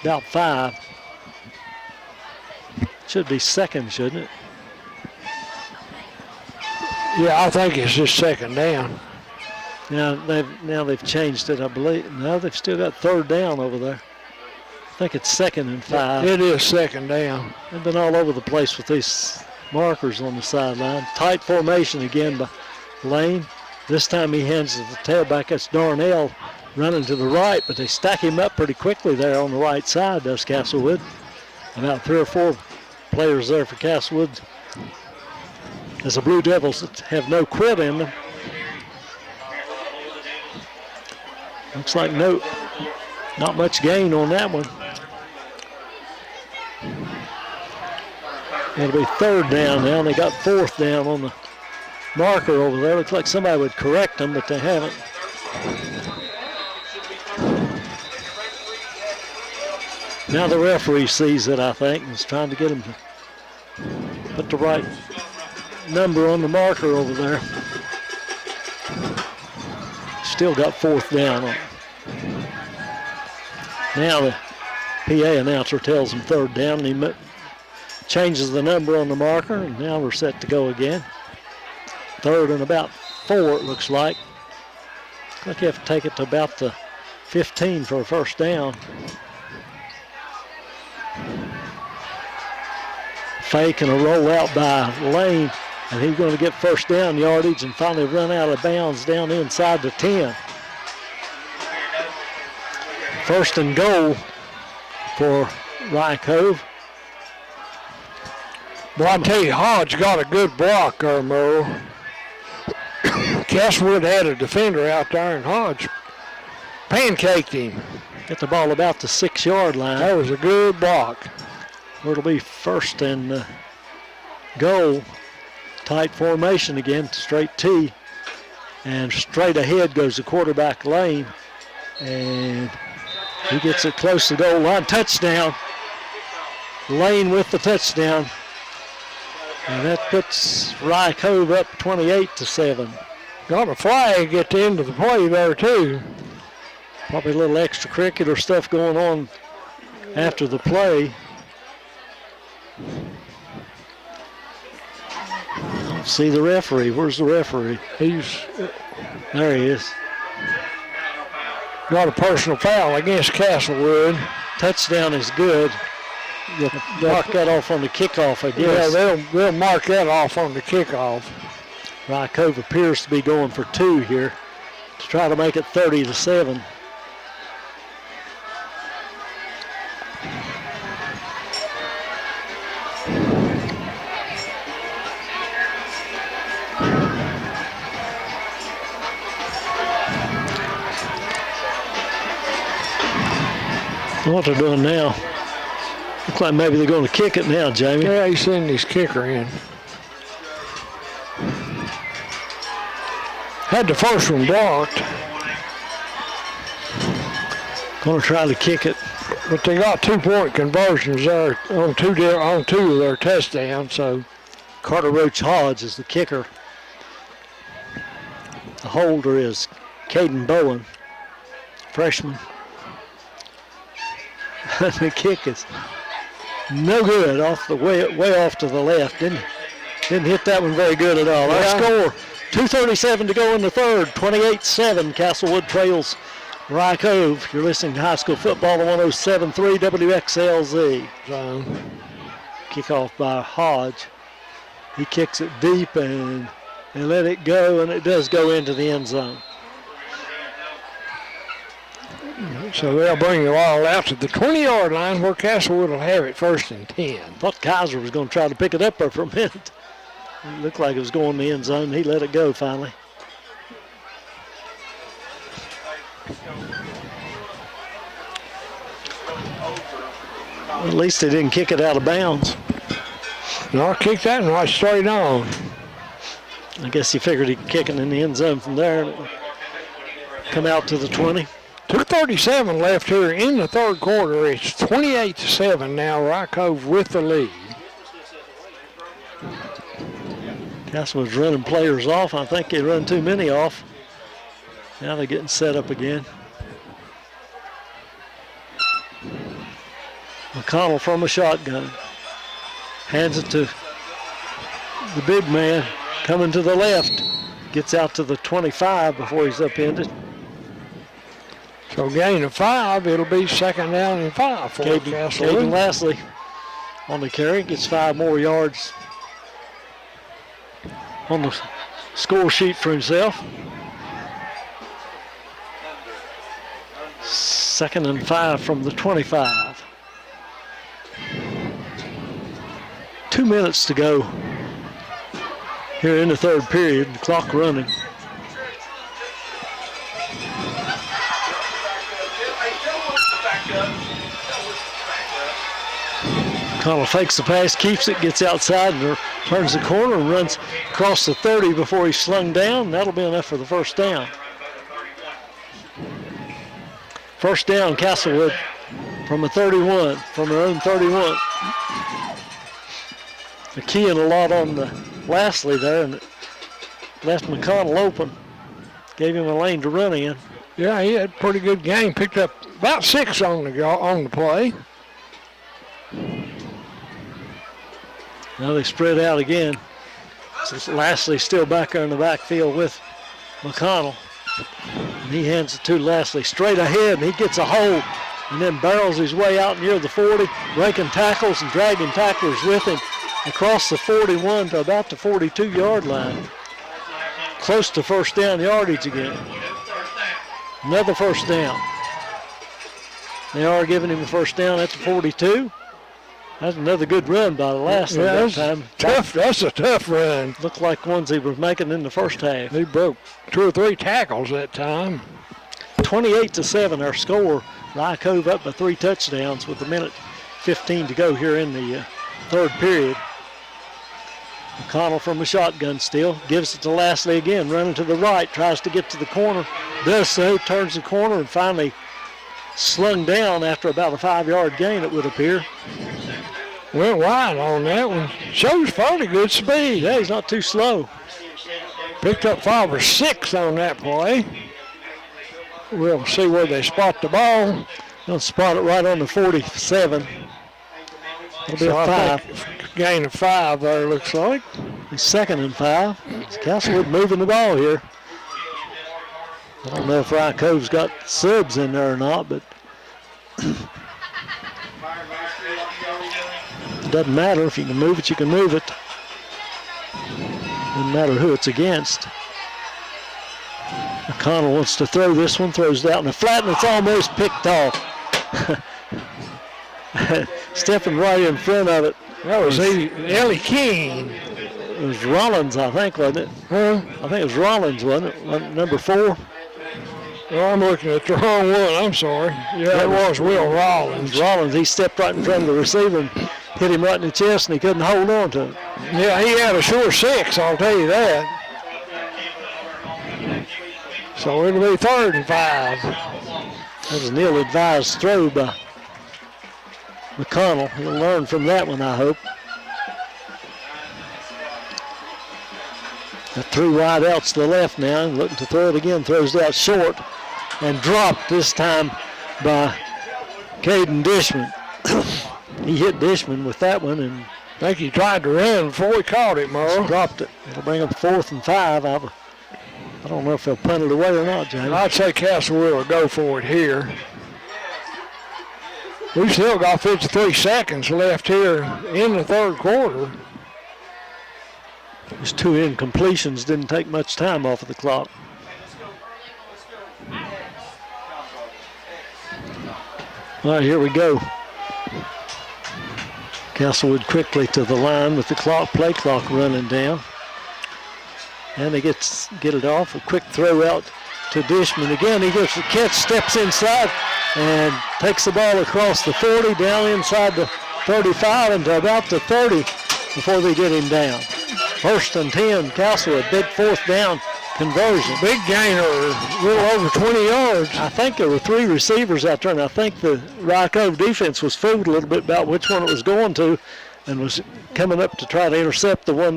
about 5. Should be second, shouldn't it? Yeah, I think it's just second down. Now they've changed it, I believe. No, they've still got third down over there. I think it's second and 5. It is second down. They've been all over the place with these markers on the sideline. Tight formation again by Lane. This time he hands it to the tailback. That's Darnell running to the right, but they stack him up pretty quickly there on the right side, does Castlewood. About 3 or 4 players there for Castlewood. As the Blue Devils have no quit in them. Looks like not much gain on that one. It'll be third down now, and they got fourth down on the marker over there. Looks like somebody would correct them, but they haven't. Now the referee sees it, I think, and is trying to get him to put the right number on the marker over there. Still got fourth down on it. Now the PA announcer tells him third down, and he changes the number on the marker, and now we're set to go again. Third and about 4, it looks like. Looks like you have to take it to about the 15 for a first down. Fake and a rollout by Lane, and he's going to get first down yardage and finally run out of bounds down inside the 10. First and goal for Ryecove. Well, I tell you, Hodge got a good block there, Merle. Castlewood had a defender out there, and Hodge pancaked him. Get the ball about the 6-yard line. That was a good block. It'll be first and goal. Tight formation again, straight T. And straight ahead goes the quarterback Lane. And he gets it close to the goal line. Touchdown. Lane with the touchdown. And that puts Ryecove up 28-7. Got a flag at the end of the play there, too. Probably a little extracurricular stuff going on after the play. I don't see the referee. Where's the referee? There he is. Got a personal foul against Castlewood. Touchdown is good. They'll mark that off on the kickoff, I guess. Yeah, they'll mark that off on the kickoff. Ryecove appears to be going for 2 here to try to make it 30-7. What they're doing now, looks like maybe they're going to kick it now, Jamie. Yeah, he's sending his kicker in. Had the first one blocked. Going to try to kick it. But they got 2-point conversions there on two of their touchdowns, so. Carter Roach Hodge is the kicker. The holder is Caden Bowen, freshman. The kick is no good, off the way off to the left. Didn't hit that one very good at all. Our score, 2:37 to go in the third, 28-7. Castlewood trails Ryecove. You're listening to high school football on 107.3 WXLZ. Kickoff by Hodge. He kicks it deep and let it go, and it does go into the end zone. So they'll bring the ball out to the 20-yard line where Castlewood will have it 1st and 10. Thought Kaiser was going to try to pick it up there for a minute. It looked like it was going in the end zone. He let it go finally. At least they didn't kick it out of bounds. No, kick that one right straight on. I guess he figured he could kick it in the end zone from there and it would come out to the 20. 2:37 left here in the third quarter. It's 28-7 now. Ryecove with the lead. Castlewood's running players off. I think they run too many off. Now they're getting set up again. McConnell from a shotgun. Hands it to the big man coming to the left. Gets out to the 25 before he's upended. So gain of 5, it'll be 2nd down and 5 for Castlewood. Caden Lastly on the carry, gets 5 more yards on the score sheet for himself. 2nd and 5 from the 25. 2 minutes to go here in the third period, the clock running. Connell fakes the pass, keeps it, gets outside, and turns the corner and runs across the 30 before he's slung down. That'll be enough for the first down. First down, Castlewood from a 31, from their own 31. They're keying a lot on the Lastly there, and it left McConnell open. Gave him a lane to run in. Yeah, he had a pretty good game. Picked up about 6 on the play. Now they spread out again. So Lastly still back there in the backfield with McConnell. And he hands it to Lastly straight ahead, and he gets a hold and then barrels his way out near the 40, breaking tackles and dragging tacklers with him across the 41 to about the 42-yard line. Close to first down yardage again. Another first down. They are giving him a first down at the 42. That's another good run by the Lastly that time. Tough. That's a tough run. Looked like ones he was making in the first half. He broke 2 or 3 tackles that time. 28-7 our score. Ryecove up by 3 touchdowns with 1:15 to go here in the third period. McConnell from a shotgun still. Gives it to Lastly again, running to the right. Tries to get to the corner. Does so, turns the corner, and finally slung down after about a 5-yard gain, it would appear. Went wide on that one. Shows fairly good speed. Yeah, he's not too slow. Picked up 5 or 6 on that play. We'll see where they spot the ball. They'll spot it right on the 47. It'll be a 5. Gain of 5 there, looks like. It's 2nd and 5. It's Castlewood moving the ball here. I don't know if Ryecove's got subs in there or not, but it doesn't matter. If you can move it, you can move it. Doesn't matter who it's against. McConnell wants to throw this one, throws it out in the flat, and it's almost picked off. Stepping right in front of it. That was Ellie King. It was Rollins, I think, wasn't it? Huh? I think it was Rollins, wasn't it? Number 4. Oh, I'm looking at the wrong one. I'm sorry. Yeah, that was Will Rollins. Rollins, he stepped right in front of the receiver and hit him right in the chest, and he couldn't hold on to it. Yeah, he had a sure 6, I'll tell you that. So it'll be 3rd and 5. That was an ill-advised throw by McConnell. He'll learn from that one, I hope. Got 3 wide outs to the left now, looking to throw it again, throws it out short and dropped this time by Caden Dishman. He hit Dishman with that one and I think he tried to run before he caught it, Merle. Dropped it. It'll bring up 4th and 5. I don't know if they'll punt it away or not, Jamie. I'd say Castlewood will go for it here. We've still got 53 seconds left here in the third quarter. Those 2 incompletions didn't take much time off of the clock. All right, here we go. Castlewood quickly to the line with the play clock running down. And they get it off. A quick throw out to Dishman. Again, he gets the catch, steps inside, and takes the ball across the 40, down inside the 35, and to about the 30 before they get him down. 1st and 10, Castlewood, big 4th down conversion. Big gainer, a little over 20 yards. I think there were 3 receivers out there, and I think the Ryecove defense was fooled a little bit about which one it was going to and was coming up to try to intercept the one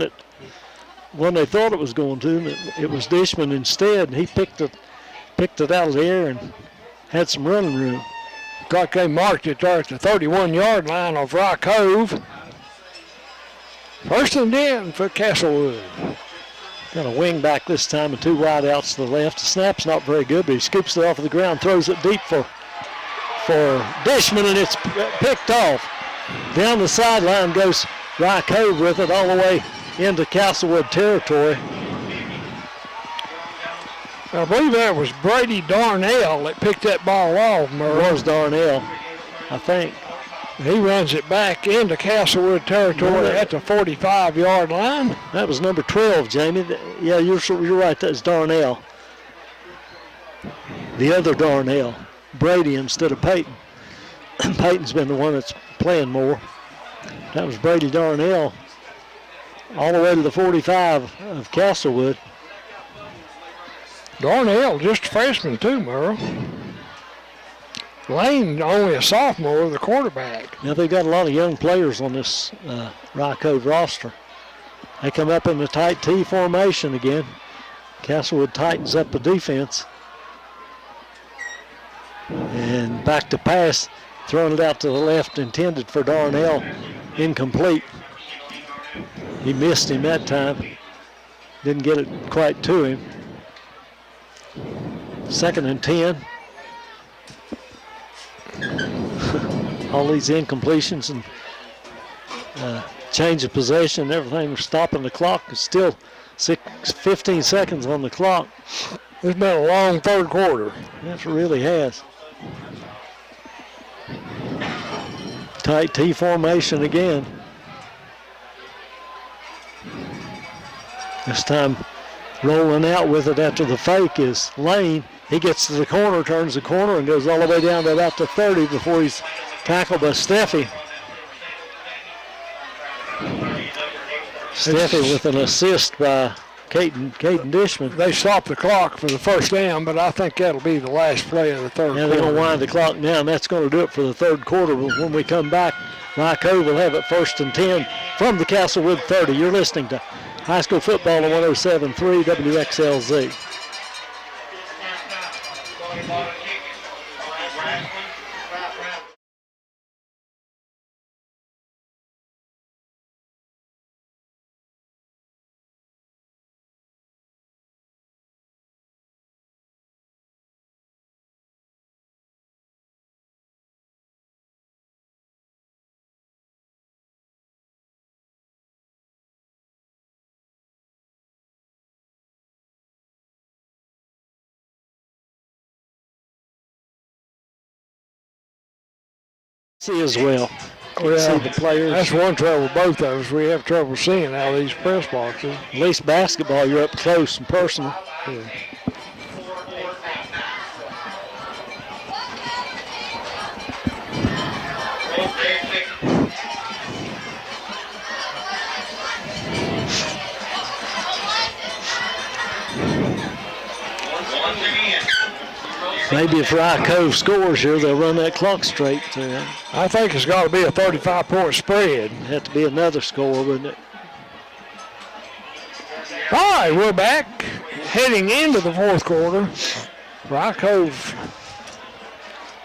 they thought it was going to, and it was Dishman instead, and he picked it out of the air and had some running room. Like they marked it there at the 31-yard line of Ryecove. 1st and 10 for Castlewood. Got a wing back this time and 2 wide outs to the left. The snap's not very good, but he scoops it off of the ground, throws it deep for Dishman, and it's picked off. Down the sideline goes Ryecove with it all the way into Castlewood territory. I believe that was Brady Darnell that picked that ball off, Merle. It was Darnell, I think. He runs it back into Castlewood territory at the 45-yard line. That was number 12, Jamie. Yeah, you're right. That's Darnell. The other Darnell, Brady instead of Peyton. Peyton's been the one that's playing more. That was Brady Darnell all the way to the 45 of Castlewood. Darnell, just a freshman too, Merle. Lane, only a sophomore, the quarterback. Now they've got a lot of young players on this Ryecove roster. They come up in the tight T formation again. Castlewood tightens up the defense. And back to pass, throwing it out to the left, intended for Darnell, incomplete. He missed him that time. Didn't get it quite to him. 2nd and 10. All these incompletions and change of possession and everything, stopping the clock. It's still 15 seconds on the clock. It's been a long third quarter. Yes, it really has. Tight T formation again. This time rolling out with it after the fake is Lane. He gets to the corner, turns the corner, and goes all the way down to about the 30 before he's tackled by Steffi. Steffi with an assist by Caden Dishman. They stopped the clock for the 1st down, but I think that'll be the last play of the third quarter. Yeah, they're going to wind the clock down. That's going to do it for the third quarter. But when we come back, Ryecove will have it 1st and 10 from the Castlewood 30. You're listening to high school football on 107.3 WXLZ. See as well. Well, see the players. That's one trouble both of us. We have trouble seeing out of these press boxes. At least basketball, you're up close and personal. Yeah. Maybe if Ryecove scores here, they'll run that clock straight. I think it's got to be a 35-point spread. It'd have to be another score, wouldn't it? All right, we're back heading into the fourth quarter. Ryecove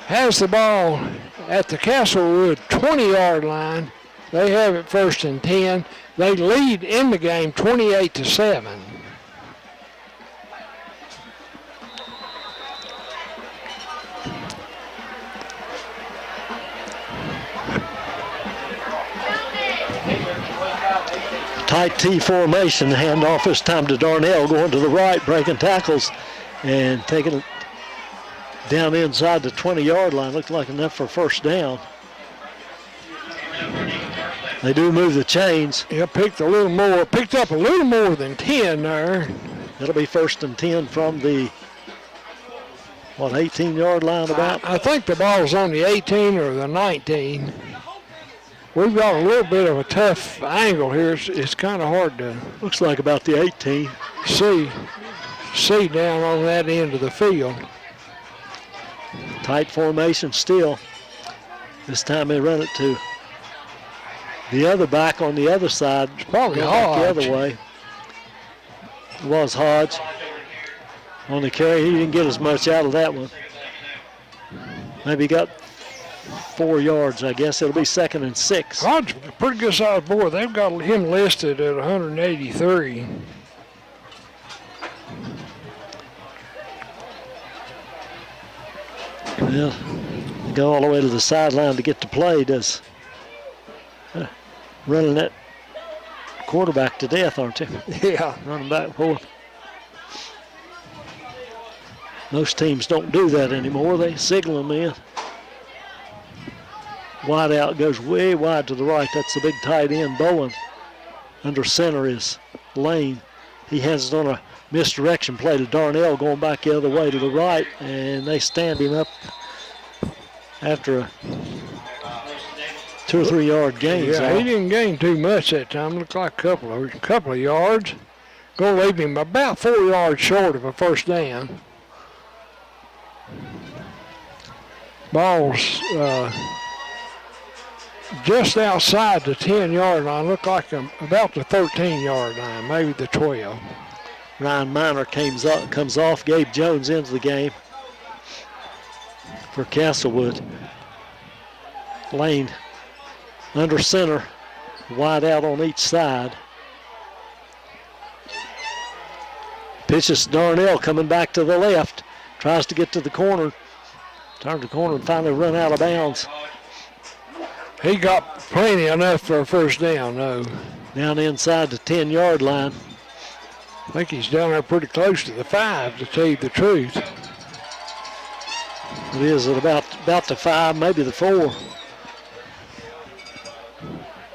has the ball at the Castlewood 20-yard line. They have it 1st and 10. They lead in the game 28-7. Tight T formation, handoff this time to Darnell, going to the right, breaking tackles and taking it down inside the 20-yard line. Looked like enough for first down. They do move the chains. Yeah, picked up a little more than 10 there. It'll be 1st and 10 from the, 18-yard line about? I think the ball's on the 18 or the 19. We've got a little bit of a tough angle here. It's kind of hard to Looks like about the 18. see down on that end of the field. Tight formation still. This time they run it to the other back on the other side. It's probably Going back the Hodge. other way. It was Hodge on the carry. He didn't get as much out of that one. Maybe he got 4 yards, I guess. It'll be 2nd and 6. Hodge, a pretty good sized boy. They've got him listed at 183. Well, go all the way to the sideline to get to play. Does running that quarterback to death, aren't you? Yeah. Running back forth. Most teams don't do that anymore. They signal them in. Wide out, goes way wide to the right. That's the big tight end, Bowen. Under center is Lane. He has it on a misdirection play to Darnell, going back the other way to the right, and they stand him up after a 2 or 3 yard gain. Yeah, he didn't gain too much that time. Looked like a couple of yards. Going to leave him about 4 yards short of a first down. Ball's just outside the 10-yard line. Looked like about the 13-yard line, maybe the 12. Ryan Miner comes off. Gabe Jones into the game for Castlewood. Lane under center, wide out on each side. Pitches to Darnell, coming back to the left. Tries to get to the corner. Turns the corner and finally run out of bounds. He got plenty enough for a first down, though. Down inside the 10-yard line. I think he's down there pretty close to the 5, to tell you the truth. It is at about the 5, maybe the 4.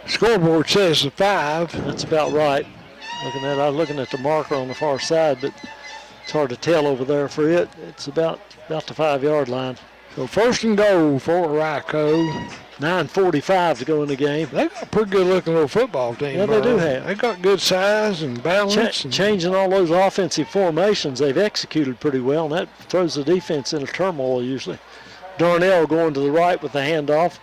Scoreboard says the 5. That's about right. I was looking at the marker on the far side, but it's hard to tell over there for it. It's about the 5-yard line. So 1st and goal for Ryecove. 9:45 to go in the game. They've got a pretty good-looking little football team. Yeah, they do have. They got good size and balance. Changing all those offensive formations, they've executed pretty well, and that throws the defense into turmoil usually. Darnell going to the right with the handoff,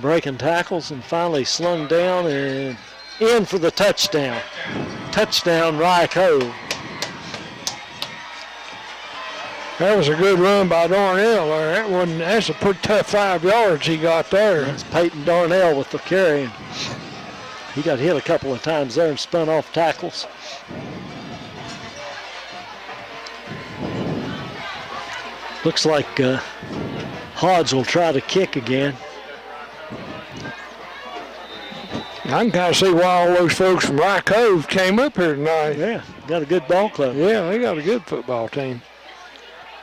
breaking tackles, and finally slung down and in for the touchdown. Touchdown, Ryecove. That was a good run by Darnell there. That's a pretty tough 5 yards he got there. That's Peyton Darnell with the carry. He got hit a couple of times there and spun off tackles. Looks like Hodge will try to kick again. I can kind of see why all those folks from Ryecove came up here tonight. Yeah, got a good ball club. Yeah, they got a good football team.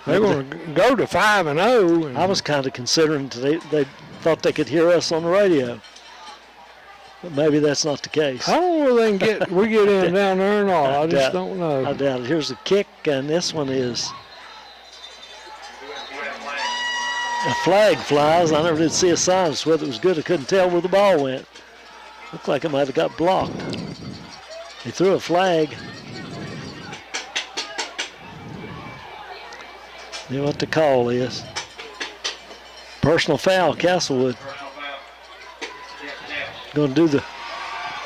They're going to go to 5-0. I was kind of considering they thought they could hear us on the radio. But maybe that's not the case. I don't know whether we get in down there or not. I just don't know. I doubt it. Here's the kick, and this one is a flag flies. I never did see a sign as to whether it was good. I couldn't tell where the ball went. Looked like it might have got blocked. They threw a flag. You know what the call is. Personal foul, Castlewood. Going to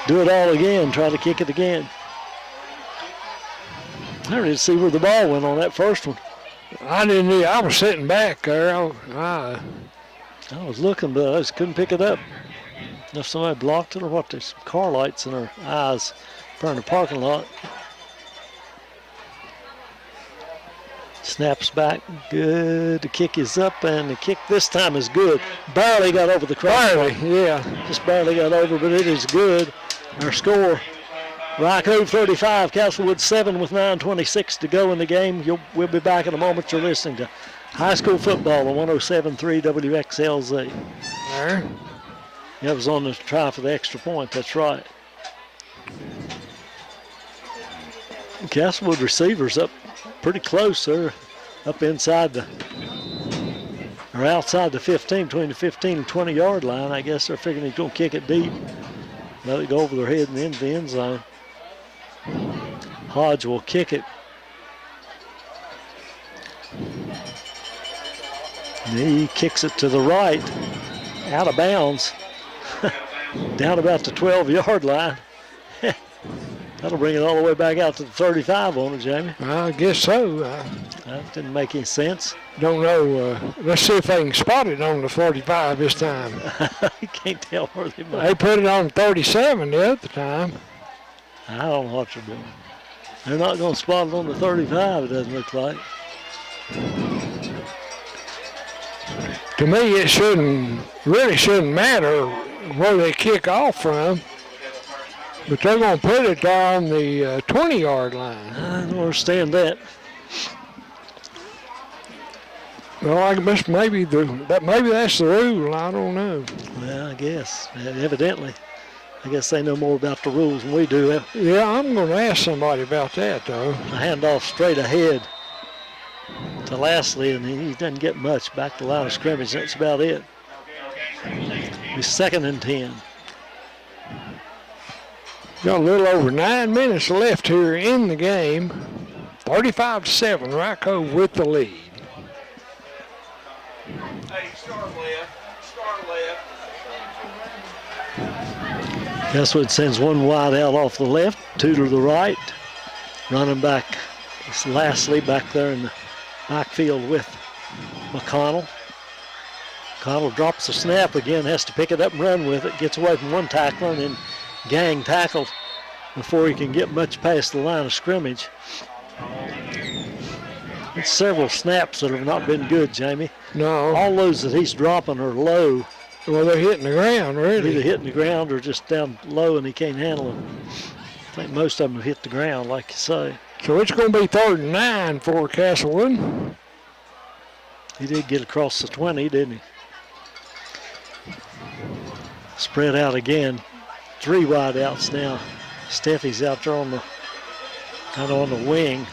do it all again, try to kick it again. I didn't see where the ball went on that first one. I didn't either. I was sitting back there. I was looking, but I just couldn't pick it up. If somebody blocked it or what, there's car lights in her eyes in the parking lot. Snaps back, good. The kick is up, and the kick this time is good. Barely got over the crossbar. Barely, yeah. Just barely got over, but it is good. Our score, Ryecove 35, Castlewood 7 with 9:26 to go in the game. We'll be back in a moment. You're listening to high school football on 107.3 WXLZ. There. That was on the try for the extra point, that's right. Castlewood receivers up pretty close there, up inside or outside the 15, between the 15 and 20 yard line. I guess they're figuring he's going to kick it deep, let it go over their head and into the end zone. Hodge will kick it. And he kicks it to the right, out of bounds, down about the 12-yard line. That'll bring it all the way back out to the 35 on it, Jamie. I guess so. That didn't make any sense. Don't know. Let's see if they can spot it on the 45 this time. You can't tell where they might. They put it on 37 the other time. I don't know what they're doing. They're not going to spot it on the 35, it doesn't look like. To me, it really shouldn't matter where they kick off from. But they're going to put it on the 20-yard line. I don't understand that. Well, I guess maybe that's the rule. I don't know. Well, I guess. Evidently. I guess they know more about the rules than we do. Yeah, I'm going to ask somebody about that, though. A handoff straight ahead to Lastly, and he doesn't get much back to the line of scrimmage. That's about it. He's 2nd and 10. Got a little over 9 minutes left here in the game. 35-7, Ryecove with the lead. Hey, start left. Castlewood sends one wide out off the left, 2 to the right. Running back is Lastly back there in the backfield with McConnell. McConnell drops the snap again, has to pick it up and run with it. Gets away from one tackler and then gang tackled before he can get much past the line of scrimmage. It's several snaps that have not been good, Jamie. No. All those that he's dropping are low. Well, they're hitting the ground, really. Either hitting the ground or just down low and he can't handle them. I think most of them have hit the ground, like you say. So it's going to be 3rd and 9 for Castlewood. He did get across the 20, didn't he? Spread out again. 3 wide outs now. Steffi's out there on the kind of on the wing.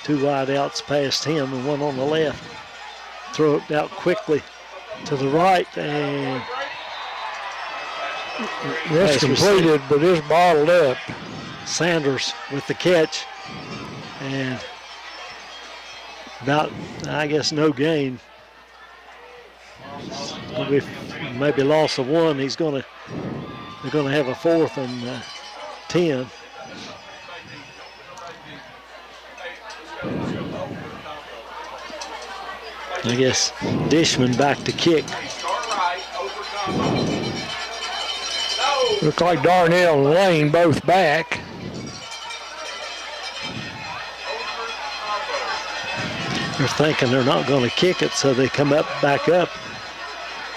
2 wide outs past him and one on the left. Throw it out quickly to the right, and that's completed, but it's bottled up. Sanders with the catch, and about, I guess, no gain. Maybe loss of 1. They're going to have a 4th and 10. I guess Dishman back to kick. Looks like Darnell and Lane both back. They're thinking they're not going to kick it, so they come back up.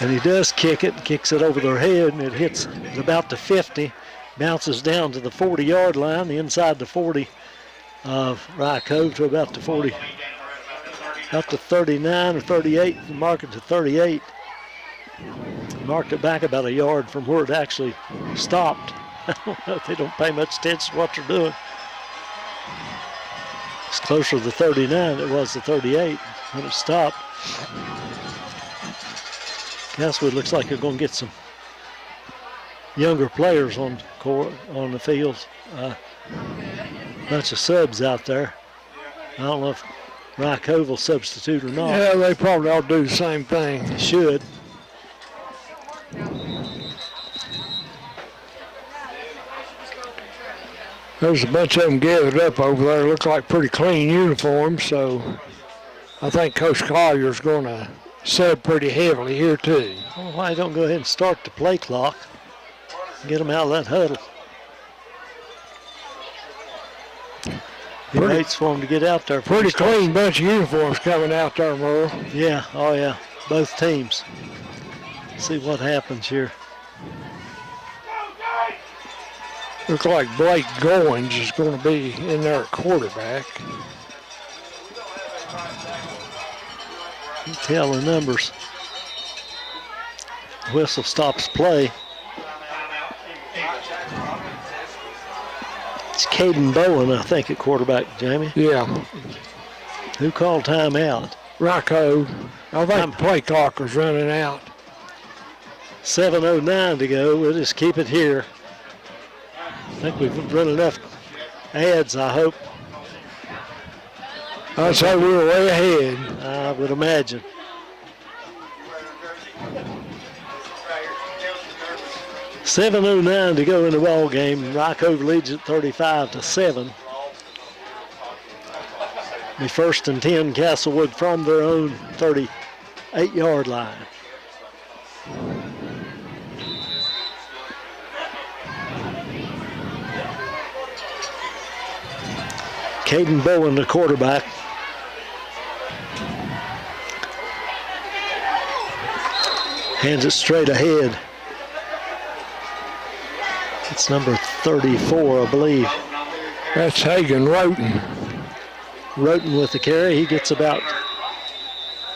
And he does kick it, kicks it over their head, and it hits about the 50, bounces down to the 40-yard line, the inside the 40 of Ryecove to about the 40. Up to 39 or 38, mark it to 38. Marked it back about a yard from where it actually stopped. I don't know if they don't pay much attention to what they're doing. It's closer to the 39 than it was the 38 when it stopped. Castlewood looks like they're going to get some younger players on the field. Bunch of subs out there. I don't know if Ryecove will substitute or not. Yeah, they probably all do the same thing. They should. There's a bunch of them gathered up over there. Look like pretty clean uniforms, so I think Coach Collier's going to sub pretty heavily here too. Well, why don't go ahead and start the play clock? Get them out of that huddle. He waits for them to get out there. Pretty clean bunch of uniforms coming out there, Merle. Yeah, oh yeah, both teams. See what happens here. Look like Blake Goins is going to be in there at quarterback. You tell the numbers. Whistle stops play. It's Caden Bowen, I think, at quarterback, Jamie. Yeah. Who called timeout? Ryecove. I think the play clock was running out. 7:09 to go. We'll just keep it here. I think we've run enough ads, I hope. I'd say we were way ahead. I would imagine. $7:09 to go in the ball game. Ryecove leads at 35-7. The 1st and 10, Castlewood from their own 38-yard line. Caden Bowen, the quarterback. Hands it straight ahead. It's number 34, I believe. That's Hagan Roten. Roten with the carry. He gets about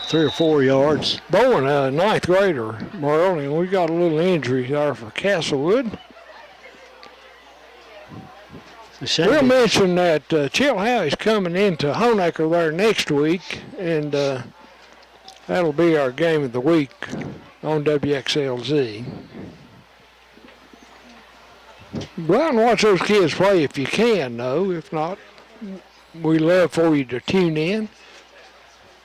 3 or 4 yards. Bowen, a 9th grader, Merle, and we got a little injury there for Castlewood. We'll mention that Chilhowie's coming into Honaker there next week, and that'll be our game of the week on WXLZ. Go out and watch those kids play if you can, though. If not, we love for you to tune in.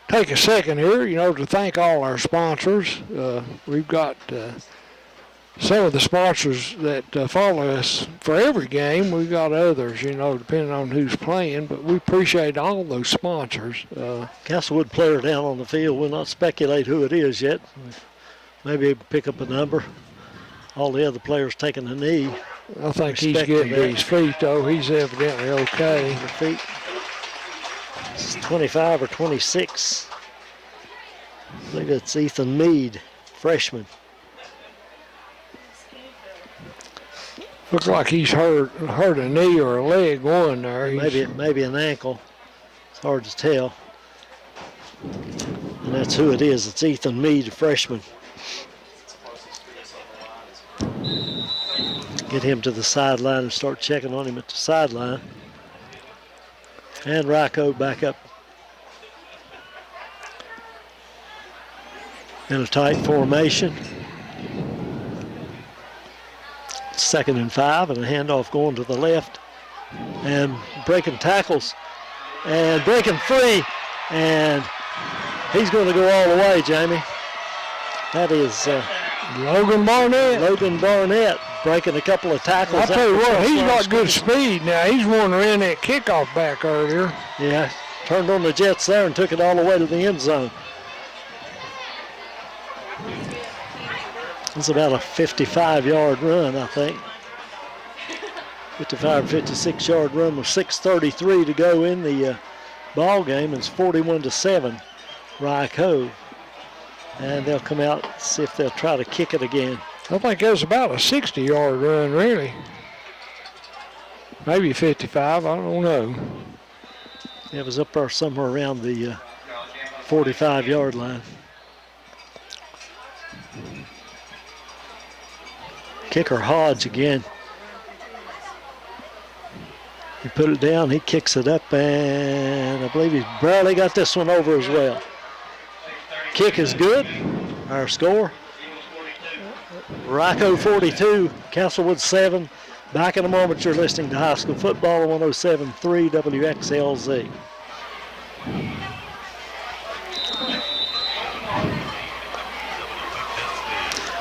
Take a second here, to thank all our sponsors. We've got some of the sponsors that follow us for every game. We've got others, depending on who's playing, but we appreciate all those sponsors. Castlewood player down on the field. We'll not speculate who it is yet. Maybe pick up a number. All the other players taking a knee. I think he's getting to his feet, though. He's evidently okay. The feet. It's 25 or 26. I believe it's Ethan Mead, freshman. Looks like he's hurt a knee or a leg one there. Maybe an ankle. It's hard to tell. And that's who it is. It's Ethan Mead, freshman. Get him to the sideline and start checking on him at the sideline. And Ryecove back up in a tight formation. 2nd and 5, and a handoff going to the left. And breaking tackles and breaking free. And he's going to go all the way, Jamie. That is Logan Barnett. Logan Barnett breaking a couple of tackles. I'll tell you what, he's got good speed now. He's one that ran that kickoff back earlier. Yeah, turned on the jets there and took it all the way to the end zone. It's about a 55-yard run, I think. 55, 56-yard run with 6:33 to go in the ball game. It's 41-7, Ryecove. And they'll come out and see if they'll try to kick it again. I think it was about a 60-yard run, really. Maybe 55, I don't know. It was up there somewhere around the 45-yard line. Kicker Hodge again. He put it down, he kicks it up, and I believe he's barely got this one over as well. Kick is good. Our score, Ryecove 42, Castlewood 7. Back in a moment, you're listening to high school football on 107.3 WXLZ.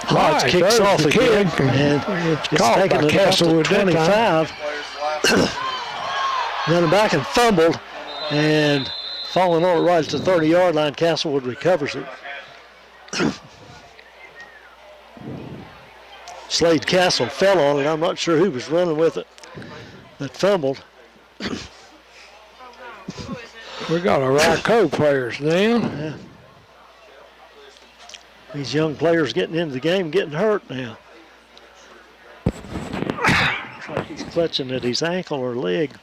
Hodge kicks off again, and it's caught taking by it out to Castlewood 25. running back and fumbled, and falling on it right at the 30-yard line. Castlewood recovers it. Slade Castle fell on it. I'm not sure who was running with it that fumbled. We got our Ryecove players down. Yeah. These young players getting into the game getting hurt now. Looks like he's clutching at his ankle or leg.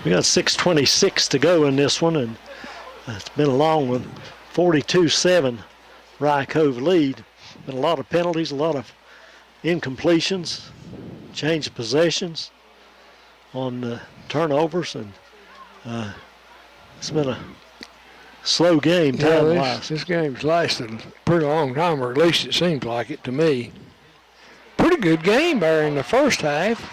We got 6:26 to go in this one, and it's been a long one. 42-7 Ryecove lead. Been a lot of penalties, a lot of incompletions, change of possessions on turnovers, and it's been a slow game time-wise. This game's lasted a pretty long time, or at least it seems like it to me. Pretty good game there in the first half.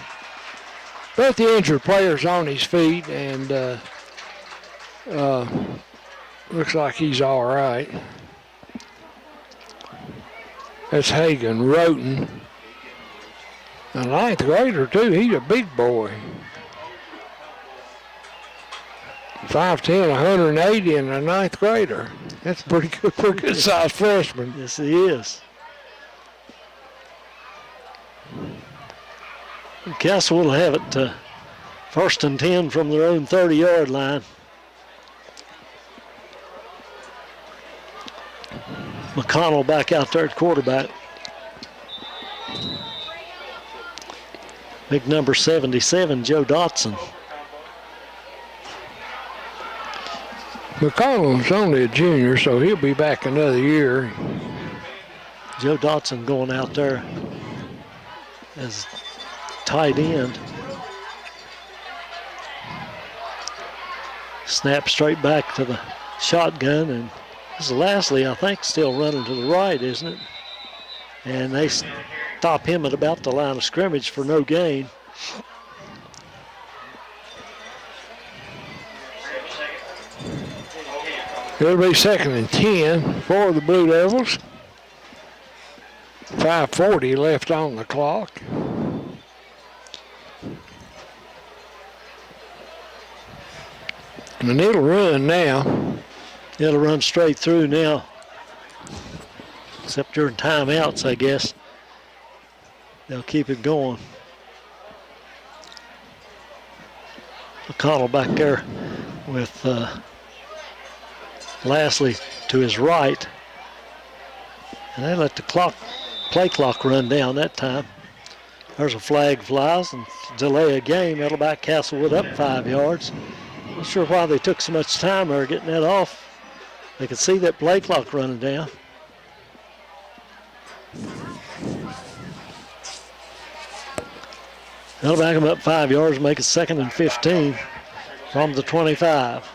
But the injured player's on his feet, and looks like he's all right. That's Hagan Roten, a ninth grader too. He's a big boy. 5'10", 180, and a ninth grader. That's pretty good sized freshman. Yes, he is. Castlewood will have it 1st and 10 from their own 30-yard line. McConnell back out there at quarterback. Big number 77, Joe Dotson. McConnell's only a junior, so he'll be back another year. Joe Dotson going out there as tight end. Snap straight back to the shotgun, and this is Lastly, I think, still running to the right, isn't it? And they stop him at about the line of scrimmage for no gain. It'll be 2nd and 10 for the Blue Devils. 5:40 left on the clock. And it'll run now. It'll run straight through now. Except during timeouts, I guess. They'll keep it going. McConnell back there with Lastly to his right. And they let the play clock run down that time. There's a flag flies and delay a game. That'll back Castlewood up 5 yards. Not sure why they took so much time there getting that off. They could see that play clock running down. That'll back them up 5 yards, make it 2nd and 15 from the 25.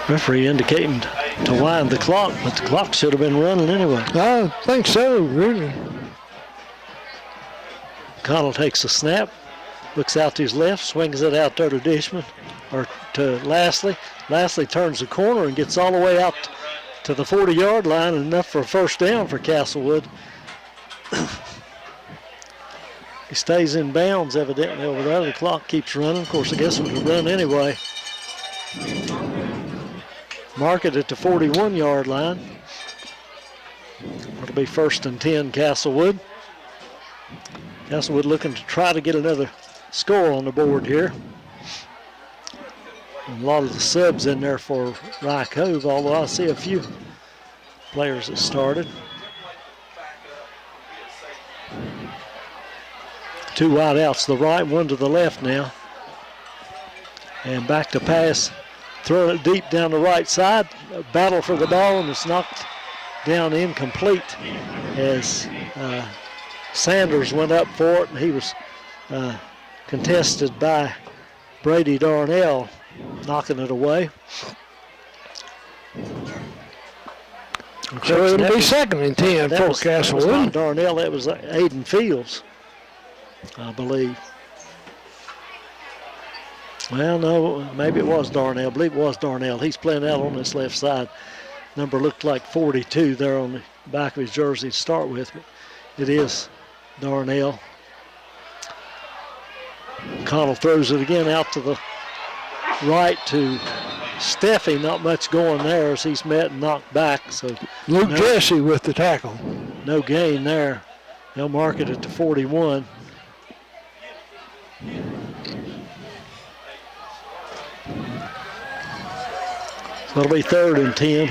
Referee indicating to wind the clock, but the clock should have been running anyway. I think so, really. Connell takes a snap, looks out to his left, swings it out there to Dishman, or to Lastly. Lastly turns the corner and gets all the way out to the 40-yard line, and enough for a first down for Castlewood. He stays in bounds evidently over there. The clock keeps running. Of course, I guess it would run anyway. Mark it at the 41-yard line. It'll be 1st and 10 Castlewood. Castlewood looking to try to get another score on the board here. And a lot of the subs in there for Ryecove, although I see a few players that started. 2 wide outs to the right, 1 to the left now. And back to pass. Throwing it deep down the right side. A battle for the ball, and it's knocked down incomplete as Sanders went up for it, and he was contested by Brady Darnell, knocking it away. So it'll be 2nd and 10 for Castlewood. That was not Darnell, that was Aiden Fields, I believe. Well, no, maybe it was Darnell. I believe it was Darnell. He's playing out on this left side. Number looked like 42 there on the back of his jersey to start with. But it is Darnell. Connell throws it again out to the right to Steffi. Not much going there as he's met and knocked back. So Luke Jesse with the tackle. No gain there. They'll mark it at the 41. So it'll be 3rd and 10.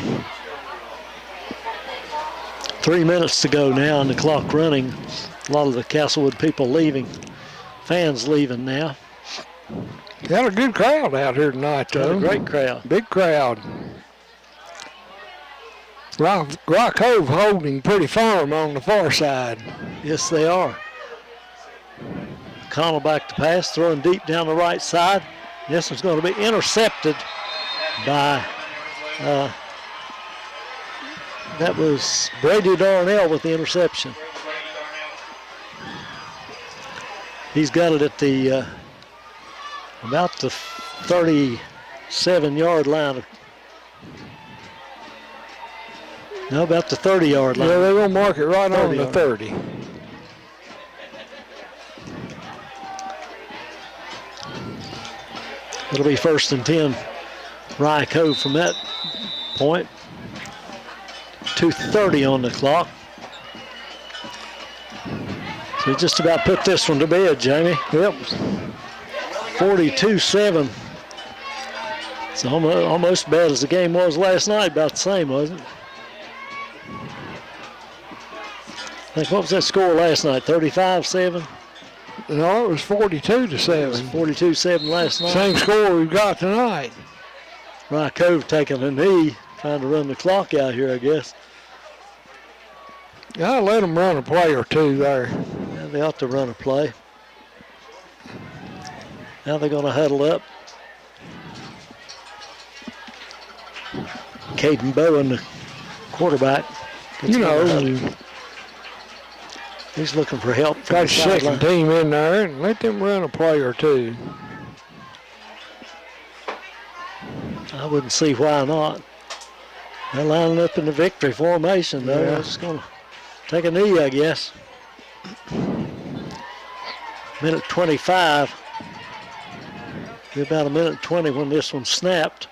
3 minutes to go now and the clock running. A lot of the Castlewood people leaving. Fans leaving now. Got a good crowd out here tonight, though. A great crowd. Big crowd. Ryecove holding pretty firm on the far side. Yes, they are. Connell back to pass, throwing deep down the right side. This is going to be intercepted by, that was Brady Darnell with the interception. He's got it at the, about the 37-yard line. No, about the 30-yard line. Yeah, they will mark it right on the 30. It'll be 1st and 10. Ryecove from that point. 2:30 on the clock. So just about put this one to bed, Jamie. Yep. 42-7. It's almost as bad as the game was last night. About the same, wasn't it? I think, what was that score last night? 35-7? No, it was 42-7. It was 42-7 last night. Same score we've got tonight. Ryecove taking a knee, trying to run the clock out here, I guess. I'll let them run a play or two there. Yeah, they ought to run a play. Now they're going to huddle up. Caden Bowen, the quarterback. He's looking for help. Got a second team in there and let them run a play or two. I wouldn't see why not. They're lining up in the victory formation, though. Yeah. They're just going to take a knee, I guess. Minute 25. Be about a minute 20 when this one snapped.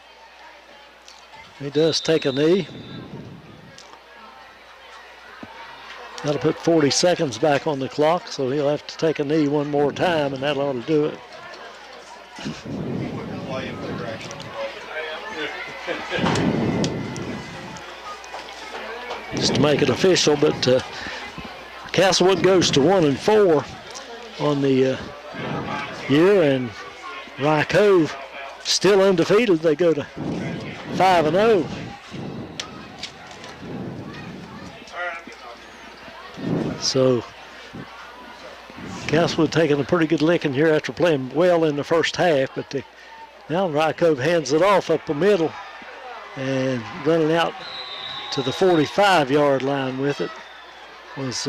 He does take a knee. That'll put 40 seconds back on the clock, so he'll have to take a knee one more time, and that ought to do it. Just to make it official, but Castlewood goes to 1-4 on the year, and Ryecove still undefeated. They go to 5-0. So Castlewood taking a pretty good licking here after playing well in the first half, but now Ryecove hands it off up the middle and running out to the 45-yard line with it was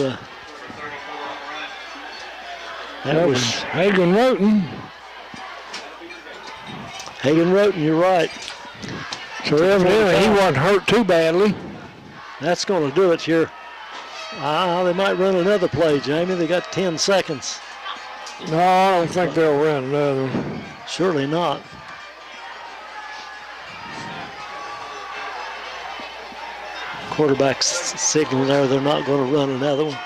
that was Hagen Roten. Hagen Roten, you're right. So evidently he wasn't hurt too badly. That's going to do it here. They might run another play, Jamie. They got 10 seconds. No, I don't think they'll run another one. Surely not. Quarterback's signaling there they're not going to run another one.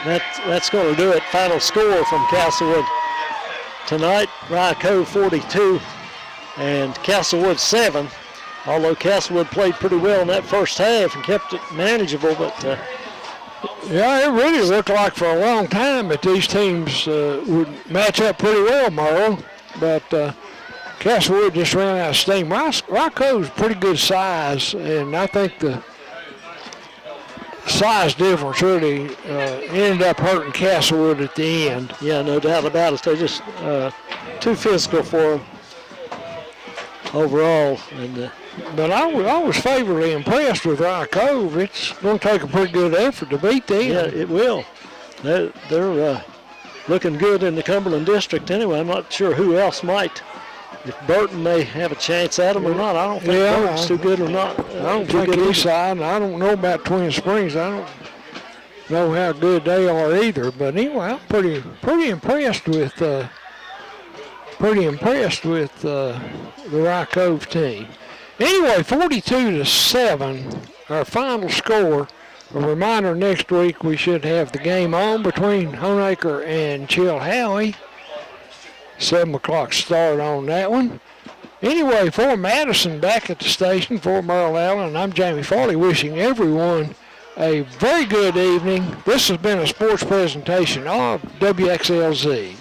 That's going to do it. Final score from Castlewood tonight. Ryecove 42 and Castlewood 7. Although Castlewood played pretty well in that first half and kept it manageable, but yeah, it really looked like for a long time that these teams would match up pretty well, Merle. But Castlewood just ran out of steam. Ryecove's pretty good size, and I think the size difference really ended up hurting Castlewood at the end. Yeah, no doubt about it. They're just too physical for them overall. And but I was favorably impressed with Ryecove. It's going to take a pretty good effort to beat them. yeah, it will. They're looking good in the Cumberland District anyway. I'm not sure who else might if Burton may have a chance at them or not. I don't think Yeah, Burton's too good or not. I don't think Eastside. I don't know about Twin Springs. I don't know how good they are either. But anyway, I'm pretty impressed with the Ryecove team. Anyway, 42-7, our final score. A reminder: next week we should have the game on between Honaker and Chilhowie. 7 o'clock start on that one. Anyway, for Madison back at the station, for Merle Allen, I'm Jamie Farley, wishing everyone a very good evening. This has been a sports presentation of WXLZ.